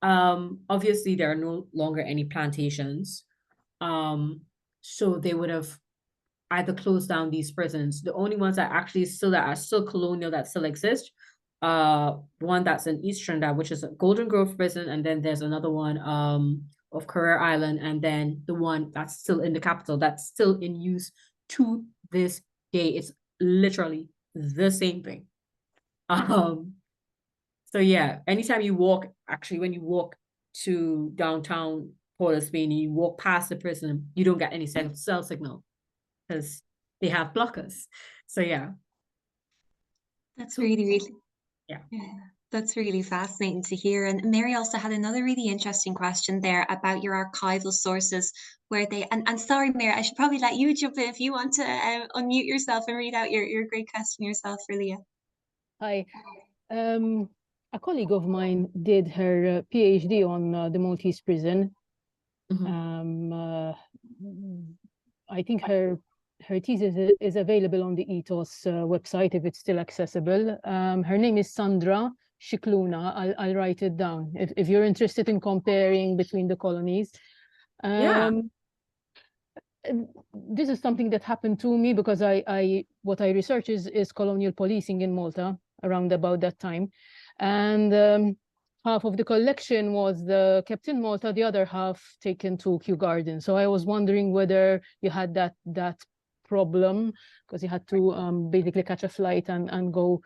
obviously there are no longer any plantations. So they would have either closed down these prisons. The only ones that are still colonial, that still exist, one that's in East Trinidad, which is a Golden Grove prison, and then there's another one of Carrera Island, and then the one that's still in the capital, that's still in use to this day. It's literally the same thing. So yeah, anytime you walk, actually, when you walk to downtown Port of Spain, you walk past the prison, you don't get any cell signal because they have blockers. So yeah. That's really yeah. That's really fascinating to hear. And Mary also had another really interesting question there about your archival sources, where they, and sorry, Mary, I should probably let you jump in if you want to unmute yourself and read out your great question yourself for Leah. Hi. A colleague of mine did her PhD on the Maltese prison. I think her thesis is available on the Ethos website if it's still accessible. Her name is Sandra. Shikluna. I'll write it down if you're interested in comparing between the colonies. Yeah. This is something that happened to me because what I research is colonial policing in Malta around about that time. And half of the collection was kept in Malta, the other half taken to Kew Garden. So I was wondering whether you had that problem, because you had to basically catch a flight and go,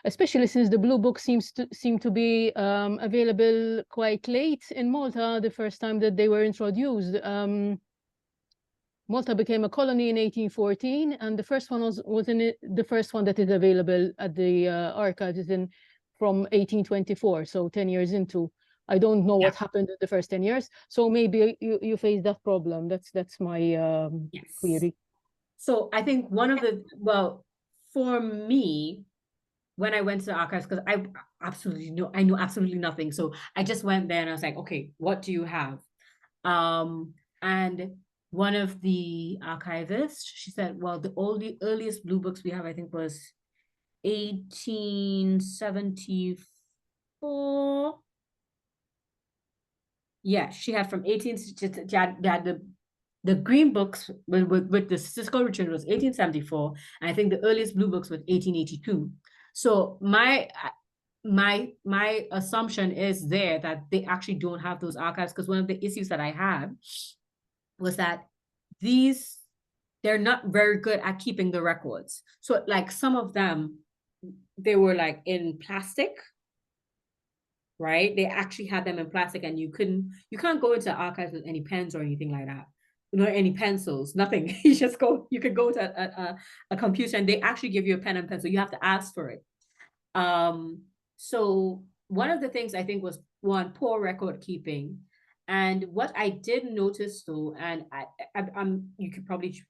especially since the Blue Book seem to be available quite late in Malta, the first time that they were introduced. Malta became a colony in 1814, and the first one the first one that is available at the archives is from 1824, so 10 years into. I don't know what happened in the first 10 years, so maybe you face that problem. That's my query. So I think for me, when I went to the archives, because I knew absolutely nothing. So I just went there and I was like, okay, what do you have? And one of the archivists, she said, well, the earliest Blue Books we have, I think, was 1874. Yeah, she had from 18, she had the Green Books with the Cisco Richard was 1874, and I think the earliest Blue Books was 1882. So my assumption is there that they actually don't have those archives, because one of the issues that I had was that they're not very good at keeping the records. So like some of them, they were like in plastic, right? They actually had them in plastic, and you can't go into archives with any pens or anything like that. Any pencils, nothing. You could go to a computer and they actually give you a pen and pencil. You have to ask for it. So one of the things I think was, one, poor record keeping. And what I did notice though, and you could probably,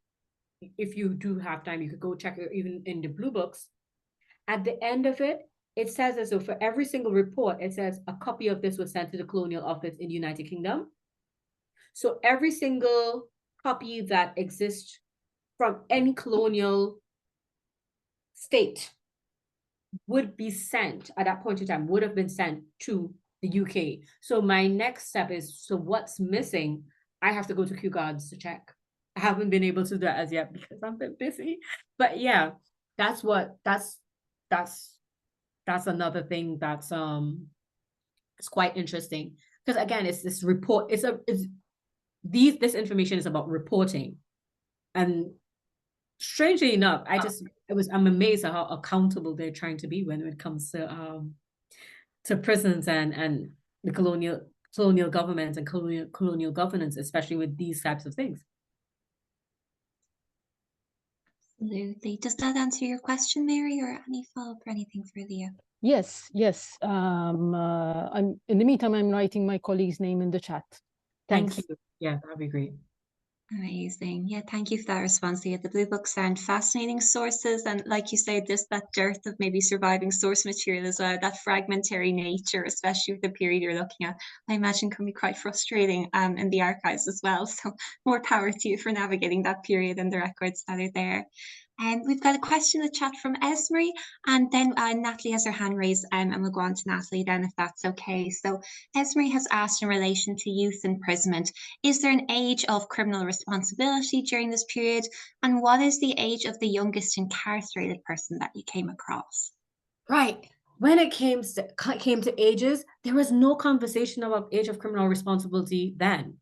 if you do have time, you could go check it even in the Blue Books. At the end of it, it says as though for every single report, it says a copy of this was sent to the Colonial Office in the United Kingdom. So every single copy that exists from any colonial state would be sent at that point in time, would have been sent to the UK. So my next step is, so what's missing? I have to go to Kew Gardens to check. I haven't been able to do that as yet because I've been busy. But yeah, that's another thing that's it's quite interesting, because again, it's this report. This information is about reporting, and strangely enough, I'm amazed at how accountable they're trying to be when it comes to prisons and the colonial government and colonial governance, especially with these types of things. Absolutely. Does that answer your question, Mary, or any follow-up or anything for Leah? Yes. I'm in the meantime, I'm writing my colleague's name in the chat. Thanks. Thank you. Yeah, that'd be great. Amazing. Yeah, thank you for that response, Leah. The Blue Books sound fascinating sources, and like you say, just that dearth of maybe surviving source material as well, that fragmentary nature, especially with the period you're looking at, I imagine can be quite frustrating in the archives as well. So more power to you for navigating that period and the records that are there. And we've got a question in the chat from Esmery, and then Natalie has her hand raised, and we'll go on to Natalie then if that's okay. So Esmery has asked in relation to youth imprisonment, is there an age of criminal responsibility during this period? And what is the age of the youngest incarcerated person that you came across? Right. When it came to ages, there was no conversation about age of criminal responsibility then.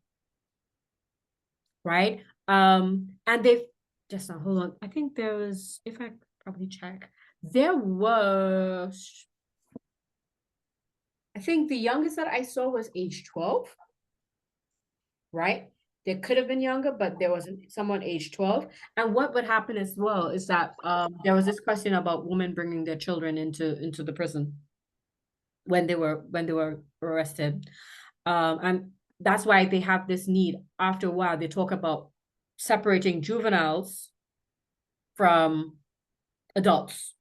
Right. And they've just now, hold on. I think there was, if I probably check, there was, I think the youngest that I saw was age 12. Right. They could have been younger, but there was someone age 12. And what would happen as well is that there was this question about women bringing their children into the prison when they were arrested. And that's why they have this need. After a while, they talk about separating juveniles from adults.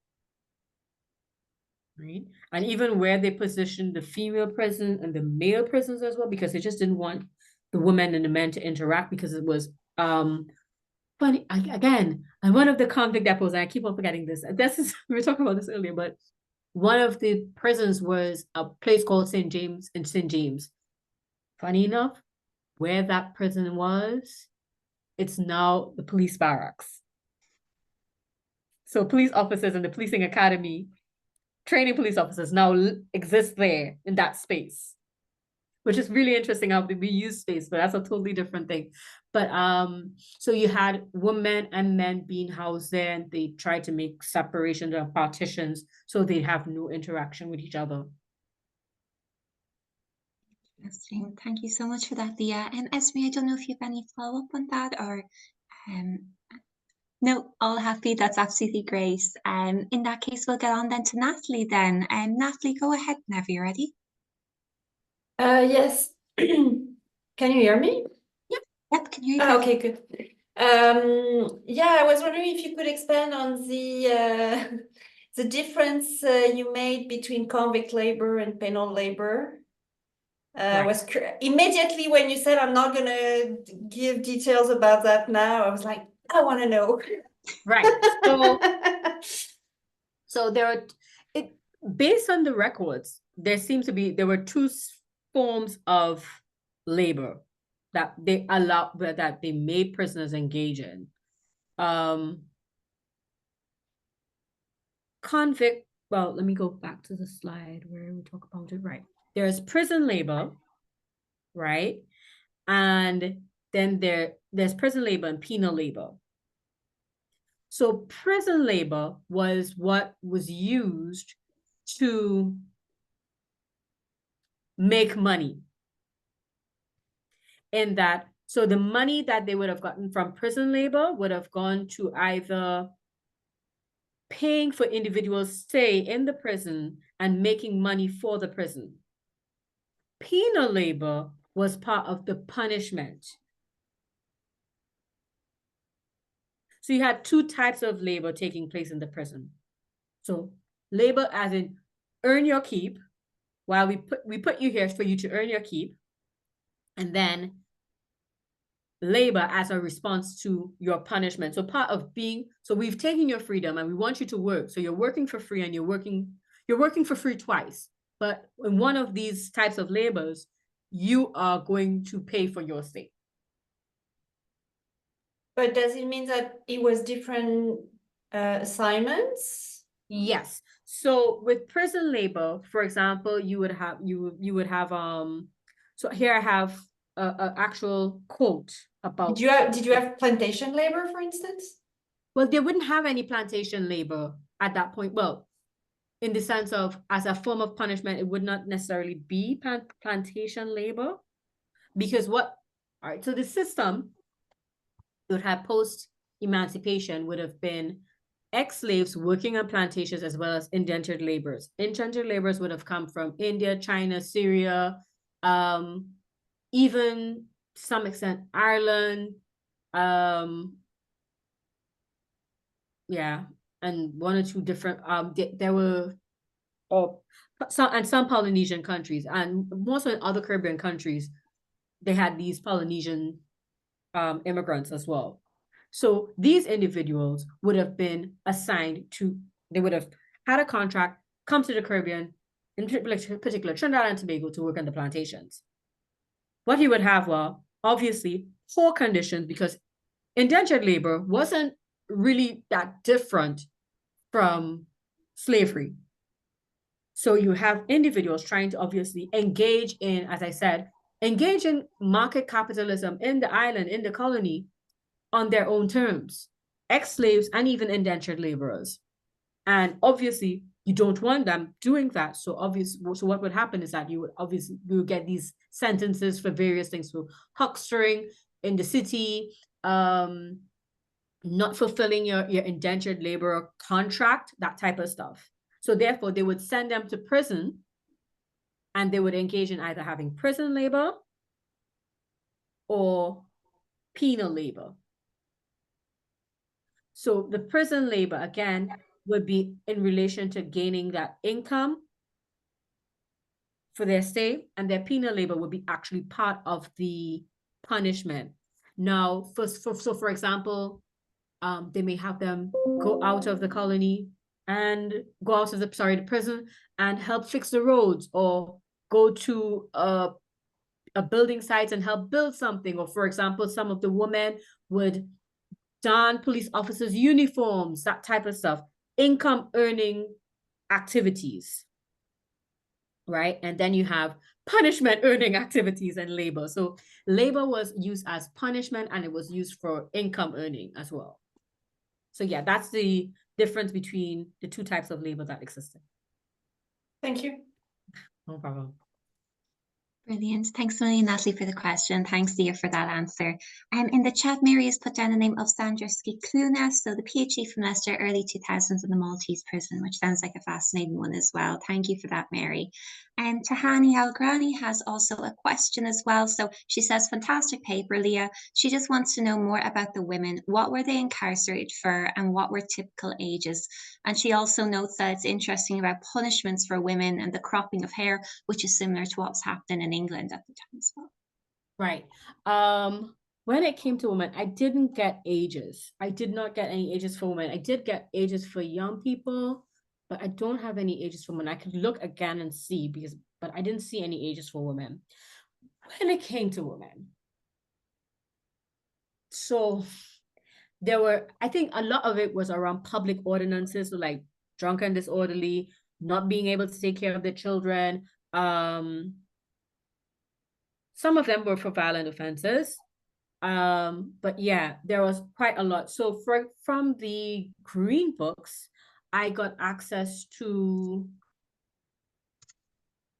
Right. And even where they positioned the female prison and the male prisons as well, because they just didn't want the women and the men to interact, because it was funny again. And one of the convict depots, and I keep on forgetting this. We were talking about this earlier, but one of the prisons was a place called St. James in St. James. Funny enough, where that prison was, it's now the police barracks. So police officers in the policing academy, training police officers now exist there in that space, which is really interesting how we use space, but that's a totally different thing. But so you had women and men being housed there, and they tried to make separations or partitions so they have no interaction with each other. Interesting. Thank you so much for that, Leah. Esme, I don't know if you have any follow-up on that, or no, all happy. That's absolutely great. In that case, we'll get on then to Natalie then. Natalie, go ahead whenever you're ready. Yes. Can you hear me? Yep, can you hear Ah, me? okay, good. Yeah, I was wondering if you could expand on the difference you made between convict labor and penal labor. Right. Immediately when you said I'm not gonna give details about that now, I was like, I want to know. Right. So there are based on the records, there were two forms of labor that they made prisoners engage in. Convict, well, let me go back to the slide where we talk about it. Right. There's prison labor, right? And then there's prison labor and penal labor. So prison labor was what was used to make money. In that, so the money that they would have gotten from prison labor would have gone to either paying for individuals' stay in the prison and making money for the prison. Penal labor was part of the punishment. So you had two types of labor taking place in the prison. So labor as in earn your keep, while we put you here for you to earn your keep, and then labor as a response to your punishment. So we've taken your freedom and we want you to work. So you're working for free, and you're working for free twice. But in one of these types of labors, you are going to pay for your stay. But does it mean that it was different assignments? Yes. So with prison labor, for example, you would have so here I have a actual quote about. Did you have plantation labor, for instance? Well, they wouldn't have any plantation labor at that point. Well, in the sense of as a form of punishment, it would not necessarily be plantation labor, because all right, so the system would have post-emancipation would have been ex-slaves working on plantations as well as indentured laborers. Indentured laborers would have come from India, China, Syria, even to some extent Ireland, yeah, and one or two different there were some Polynesian countries, and most in other Caribbean countries they had these Polynesian immigrants as well. So these individuals would have been assigned to, they would have had a contract, come to the Caribbean, in particular Trinidad and Tobago, to work on the plantations. What you would have were obviously poor conditions, because indentured labor wasn't really that different from slavery. So you have individuals trying to obviously engage in, as I said, engage in market capitalism in the island, in the colony, on their own terms, ex-slaves and even indentured laborers. And obviously, you don't want them doing that. So what would happen is that you would get these sentences for various things, so huckstering in the city, not fulfilling your indentured laborer contract, that type of stuff. So therefore, they would send them to prison, and they would engage in either having prison labor or penal labor. So the prison labor, again, would be in relation to gaining that income for their stay, and their penal labor would be actually part of the punishment. Now, for example, they may have them go out of the colony and go out to the prison and help fix the roads, or go to a building site and help build something. Or for example, some of the women would don police officers' uniforms, that type of stuff, income earning activities, right? And then you have punishment earning activities and labor. So labor was used as punishment, and it was used for income earning as well. So yeah, that's the difference between the two types of labor that existed. Thank you. No problem. Brilliant. Thanks a million, Natalie, for the question. Thanks, Leah, for that answer. In the chat, Mary has put down the name of Sandra Skikluna, so the PhD from Leicester, early 2000s in the Maltese prison, which sounds like a fascinating one as well. Thank you for that, Mary. And Tahani Algrani has also a question as well. So she says, fantastic paper, Leah. She just wants to know more about the women. What were they incarcerated for, and what were typical ages? And she also notes that it's interesting about punishments for women and the cropping of hair, which is similar to what was happening in England at the time as well. Right. When it came to women, I didn't get ages. I did not get any ages for women. I did get ages for young people, but I don't have any ages for women. I could look again and see, but I didn't see any ages for women. When it came to women, so there were, I think a lot of it was around public ordinances, so like drunk and disorderly, not being able to take care of their children. Some of them were for violent offenses. But yeah, there was quite a lot. So from the green books, I got access to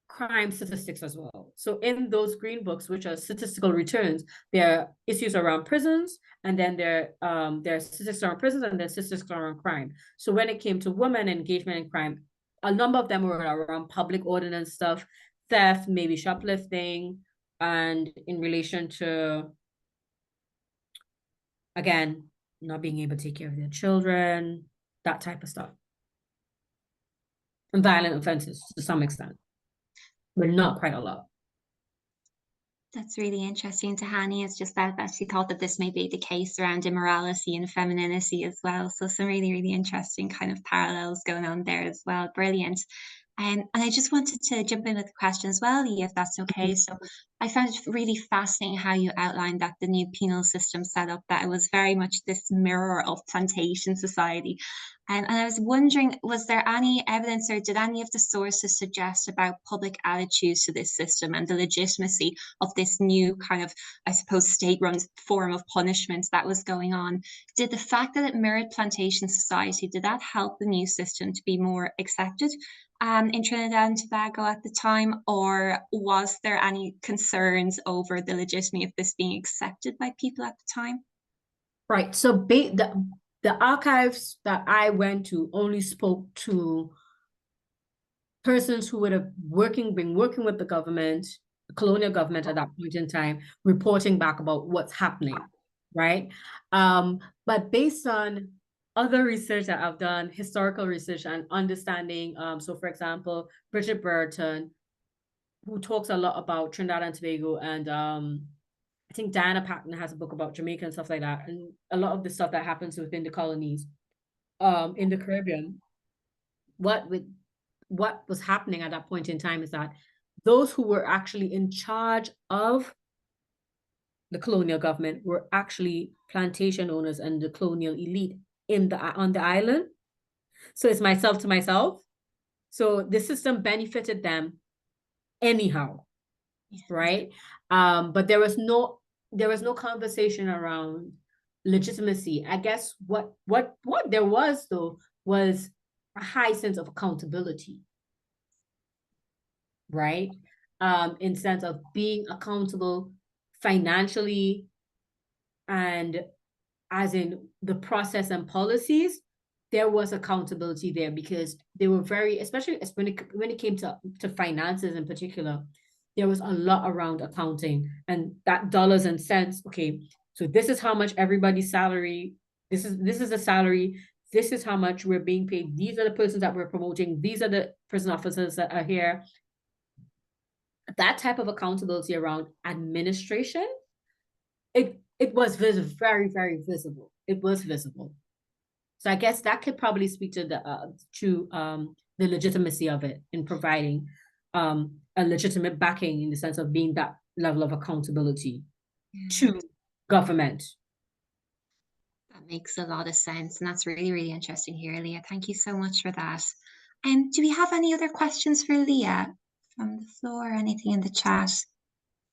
crime statistics as well. So in those green books, which are statistical returns, there are issues around prisons, and then there are statistics around prisons, and then statistics around crime. So when it came to women engagement in crime, a number of them were around public ordinance stuff, theft, maybe shoplifting, and in relation to, again, not being able to take care of their children, that type of stuff. And violent offenses to some extent, but not quite a lot. That's really interesting, Tahani. It's just that she thought that this may be the case around immorality and femininity as well. So some really, really interesting kind of parallels going on there as well. Brilliant. And I just wanted to jump in with a question as well, Leah, if that's okay. So I found it really fascinating how you outlined that the new penal system set up, that it was very much this mirror of plantation society. And I was wondering, was there any evidence, or did any of the sources suggest about public attitudes to this system and the legitimacy of this new kind of, I suppose, state-run form of punishment that was going on? Did the fact that it mirrored plantation society, did that help the new system to be more accepted in Trinidad and Tobago at the time, or was there any concerns over the legitimacy of this being accepted by people at the time? Right. So the archives that I went to only spoke to persons who would have been working with the government, the colonial government at that point in time, reporting back about what's happening, right? But based on other research that I've done, historical research and understanding, so for example, Bridget Brereton, who talks a lot about Trinidad and Tobago, and I think Diana Patton has a book about Jamaica and stuff like that, and a lot of the stuff that happens within the colonies in the Caribbean. What was happening at that point in time is that those who were actually in charge of the colonial government were actually plantation owners and the colonial elite on the island. So it's myself to myself. So the system benefited them anyhow, right? But there was no conversation around legitimacy. I guess what there was, though, was a high sense of accountability, right? In sense of being accountable financially, and as in the process and policies, there was accountability there, because they were very, especially when it came to finances in particular, there was a lot around accounting and that dollars and cents. Okay, so this is how much everybody's salary, this is the salary, this is how much we're being paid, these are the persons that we're promoting, these are the prison officers that are here. That type of accountability around administration, it was very, very visible. It was visible. So I guess that could probably speak to the legitimacy of it in providing a legitimate backing in the sense of being that level of accountability to government. That makes a lot of sense, and that's really, really interesting here, Leah. Thank you so much for that. Do we have any other questions for Leah from the floor or anything in the chat?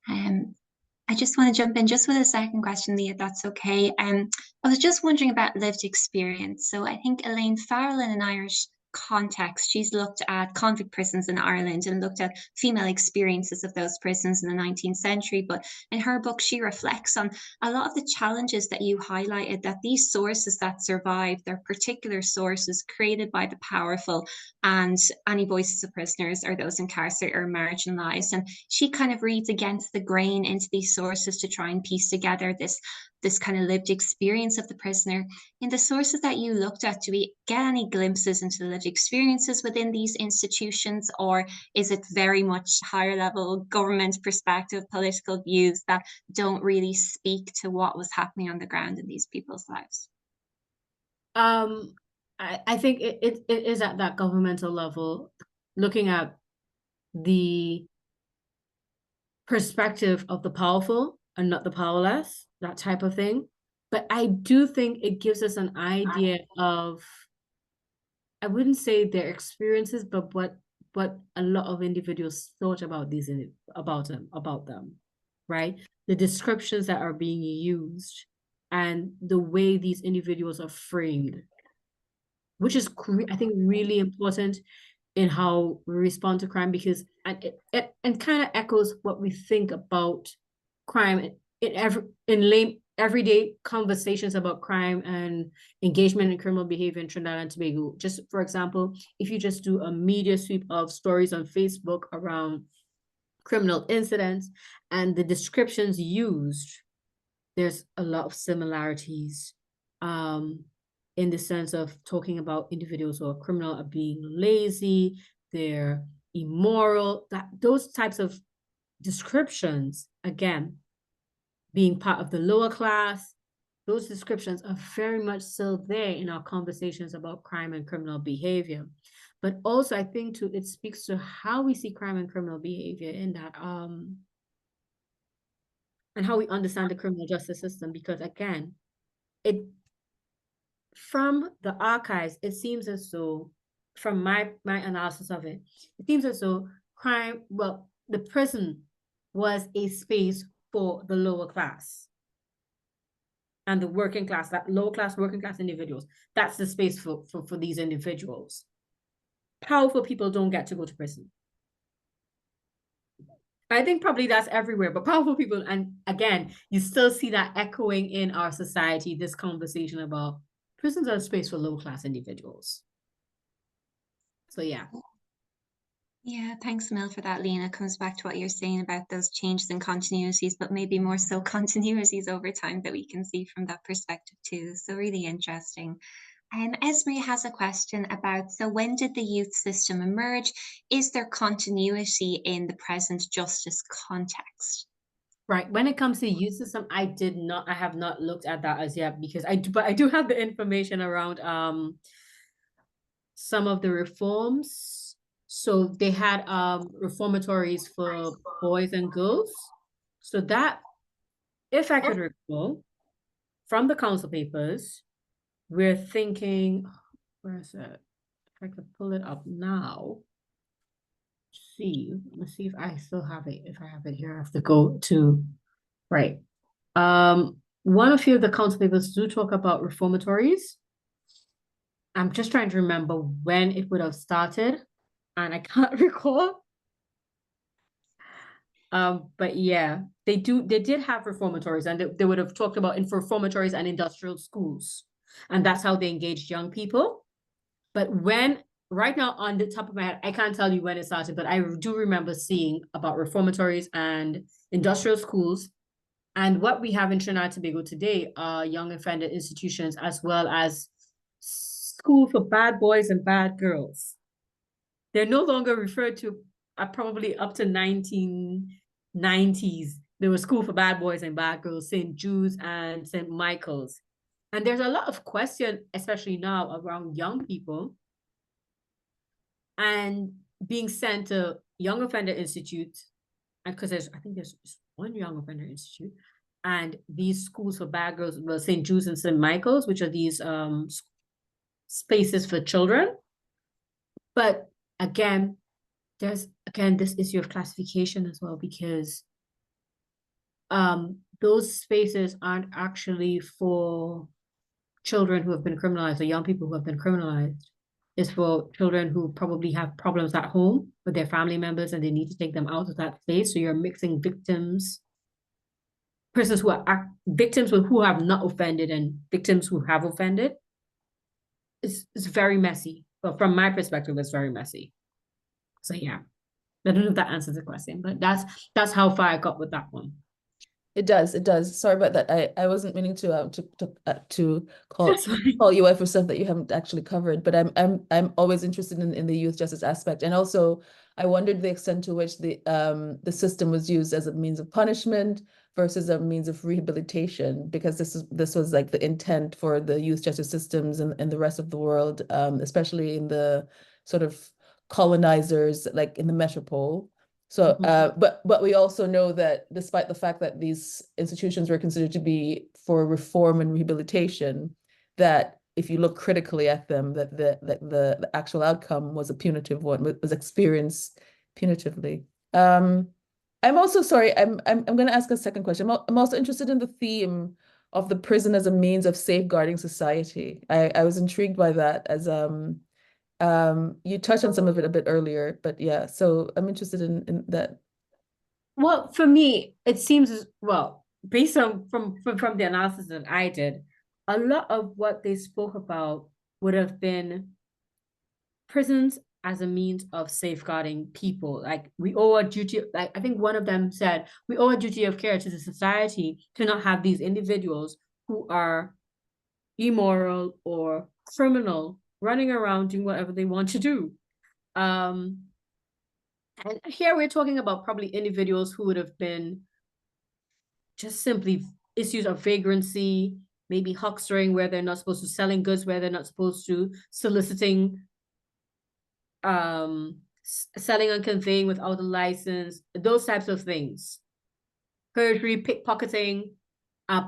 I just want to jump in just with a second question, Leah, if that's okay. I was just wondering about lived experience. So I think Elaine Farrell, in an Irish context, she's looked at convict prisons in Ireland and looked at female experiences of those prisons in the 19th century. But in her book, she reflects on a lot of the challenges that you highlighted, that these sources that survive, they're particular sources created by the powerful, and any voices of prisoners or those incarcerated or marginalized. And she kind of reads against the grain into these sources to try and piece together this kind of lived experience of the prisoner. In the sources that you looked at, do we get any glimpses into the lived experiences within these institutions, or is it very much higher level government perspective, political views that don't really speak to what was happening on the ground in these people's lives? I think it is at that governmental level, looking at the perspective of the powerful and not the powerless, that type of thing. But I do think it gives us an idea of, I wouldn't say their experiences, but what a lot of individuals thought about about them, right? The descriptions that are being used and the way these individuals are framed, which is, I think, really important in how we respond to crime, because it kind of echoes what we think about crime in everyday conversations about crime and engagement in criminal behavior in Trinidad and Tobago. Just for example, if you just do a media sweep of stories on Facebook around criminal incidents and the descriptions used, there's a lot of similarities in the sense of talking about individuals who are criminal are being lazy, they're immoral, those types of descriptions, again, being part of the lower class, those descriptions are very much still there in our conversations about crime and criminal behavior. But also, I think too, it speaks to how we see crime and criminal behavior in that, and how we understand the criminal justice system, because again, from the archives, it seems as though, from my analysis of it, it seems as though the prison was a space for the lower class and the working class, that lower class, working class individuals. That's the space for these individuals. Powerful people don't get to go to prison. I think probably that's everywhere, but powerful people, and again, you still see that echoing in our society, this conversation about prisons are a space for low-class individuals. So yeah. Yeah, thanks, Mel, for that, Lena. It comes back to what you're saying about those changes and continuities, but maybe more so continuities over time that we can see from that perspective too. So really interesting. Esme has a question about, so when did the youth system emerge? Is there continuity in the present justice context? Right. When it comes to youth system, I have not looked at that as yet, because I do have the information around some of the reforms. So they had reformatories for boys and girls. So that, if I could recall from the council papers, we're thinking, where is it? If I could pull it up now. Let's see if I still have it. If I have it here, I have to go to, right. One or few of the council papers do talk about reformatories. I'm just trying to remember when it would have started, and I can't recall. But yeah, they did have reformatories, and they would have talked about in reformatories and industrial schools, and that's how they engaged young people. But right now, on the top of my head, I can't tell you when it started, but I do remember seeing about reformatories and industrial schools. And what we have in Trinidad and Tobago today are young offender institutions, as well as school for bad boys and bad girls. They're no longer referred to, probably up to 1990s. There was school for bad boys and bad girls, St. Jude's and St. Michael's. And there's a lot of question, especially now, around young people and being sent to young offender institute. And because I think there's one young offender institute, and these schools for bad girls, well, St. Jude's and St. Michael's, which are these spaces for children. But again, there's this issue of classification as well, because those spaces aren't actually for children who have been criminalized or young people who have been criminalized. It's for children who probably have problems at home with their family members and they need to take them out of that space. So you're mixing victims, persons who are victims who have not offended and victims who have offended. It's very messy. But from my perspective, it's very messy. So yeah, I don't know if that answers the question, but that's how far I got with that one. It does. It does. Sorry about that. I wasn't meaning to call you out for stuff that you haven't actually covered, but I'm always interested in the youth justice aspect, and also I wondered the extent to which the system was used as a means of punishment versus a means of rehabilitation, because this was like the intent for the youth justice systems in the rest of the world, especially in the sort of colonizers, like in the metropole. So, but we also know that despite the fact that these institutions were considered to be for reform and rehabilitation, that if you look critically at them, that the actual outcome was a punitive one, was experienced punitively. I'm also sorry. I'm going to ask a second question. I'm also interested in the theme of the prison as a means of safeguarding society. I was intrigued by that, as you touched on some of it a bit earlier, but yeah, so I'm interested in that. Well, for me, it seems, well, based on from the analysis that I did, a lot of what they spoke about would have been prisons as a means of safeguarding people. Like we owe a duty, like I think one of them said, we owe a duty of care to the society to not have these individuals who are immoral or criminal running around doing whatever they want to do. And here we're talking about probably individuals who would have been just simply issues of vagrancy, maybe huckstering where they're not supposed to, selling goods where they're not supposed to, soliciting, selling and conveying without a license, those types of things. Perjury, pickpocketing,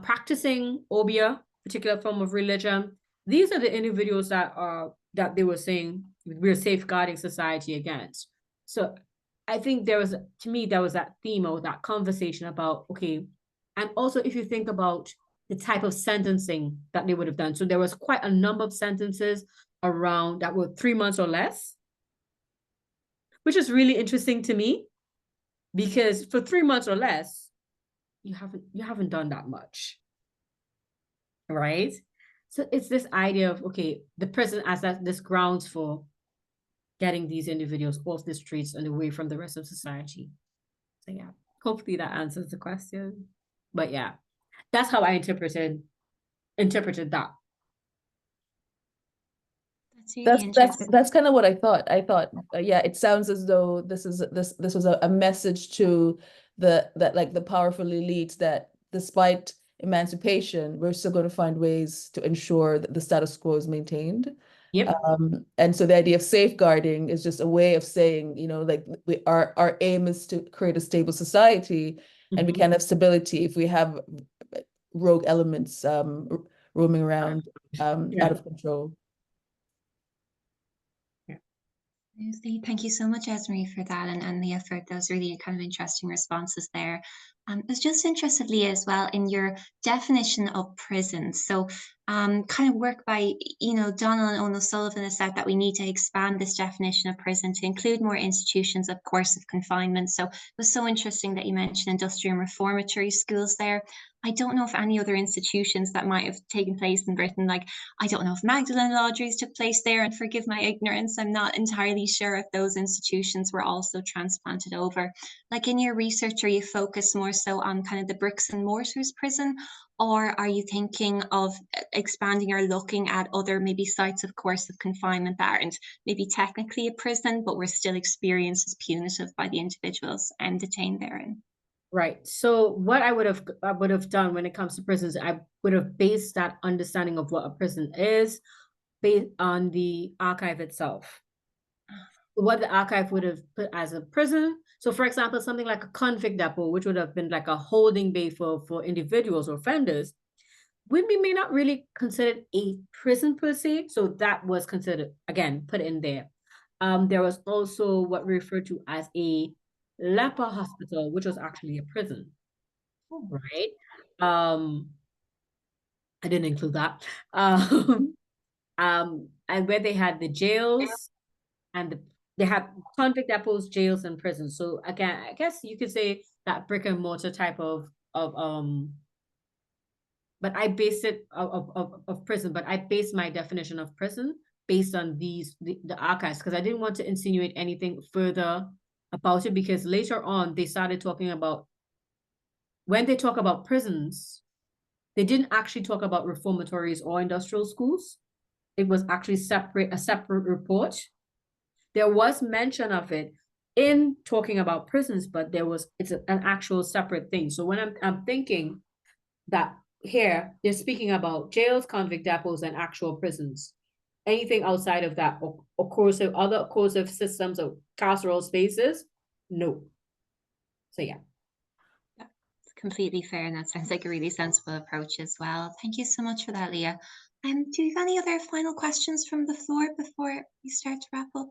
practicing obia, particular form of religion. These are the individuals that they were saying we're safeguarding society against. So I think there was that theme or that conversation about, okay, and also if you think about the type of sentencing that they would have done. So there was quite a number of sentences around that were 3 months or less, which is really interesting to me, because for 3 months or less, you haven't done that much, right? So it's this idea of, okay, the prison as this grounds for getting these individuals off the streets and away from the rest of society. So yeah, hopefully that answers the question. But yeah, that's how I interpreted that. That's really interesting. That's kind of what I thought. Yeah, it sounds as though this was a message to the powerful elites that despite emancipation, we're still going to find ways to ensure that the status quo is maintained. Yep. And so the idea of safeguarding is just a way of saying, like our aim is to create a stable society, and we can't have stability if we have rogue elements roaming around out of control. Thank you so much, Esme, for that, and Leah, for those really kind of interesting responses there. I was just interested, Leah, as well, in your definition of prison. So kind of work by, Donald and Owen O'Sullivan has said that we need to expand this definition of prison to include more institutions, of course, of confinement. So it was so interesting that you mentioned industrial and reformatory schools there. I don't know if any other institutions that might have taken place in Britain, like I don't know if Magdalen lodges took place there, and forgive my ignorance, I'm not entirely sure if those institutions were also transplanted over. Like in your research, are you focused more so on kind of the bricks and mortars prison, or are you thinking of expanding or looking at other maybe sites of course of confinement that aren't maybe technically a prison, but were still experienced as punitive by the individuals detained therein? Right. So what I would have done when it comes to prisons, I would have based that understanding of what a prison is based on the archive itself. What the archive would have put as a prison. So for example, something like a convict depot, which would have been like a holding bay for individuals or offenders, we may not really consider it a prison per se. So that was considered, again, put in there. There was also what we refer to as a leper hospital, which was actually a prison, right? I didn't include that. And where they had the jails and they had convict depots, jails, and prisons. So again, I guess you could say that brick and mortar type of but I based it of prison, but I based my definition of prison based on the archives, because I didn't want to insinuate anything further about it, because later on they started talking about, when they talk about prisons, they didn't actually talk about reformatories or industrial schools. It was actually a separate report. There was mention of it in talking about prisons, but it's an actual separate thing. So when I'm thinking that here they're speaking about jails, convict depots, and actual prisons. Anything outside of that, or other coercive systems or carceral spaces, no. So yeah. It's completely fair, and that sounds like a really sensible approach as well. Thank you so much for that, Leah. Do you have any other final questions from the floor before we start to wrap up?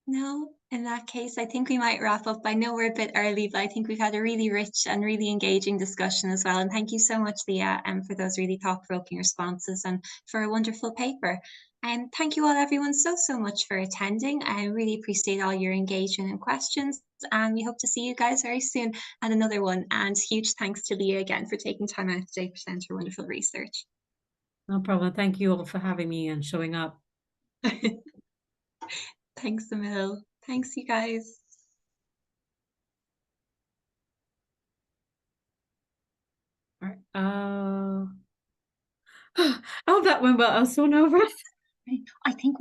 No? In that case, I think we might wrap up. I know we're a bit early, but I think we've had a really rich and really engaging discussion as well. And thank you so much, Leah, for those really thought-provoking responses and for a wonderful paper. And thank you all, everyone, so much for attending. I really appreciate all your engagement and questions. And we hope to see you guys very soon at another one. And huge thanks to Leah again for taking time out today to present her wonderful research. No problem. Thank you all for having me and showing up. Thanks, Emil. Thanks, you guys. All right. Oh, that went well. I was so nervous. I think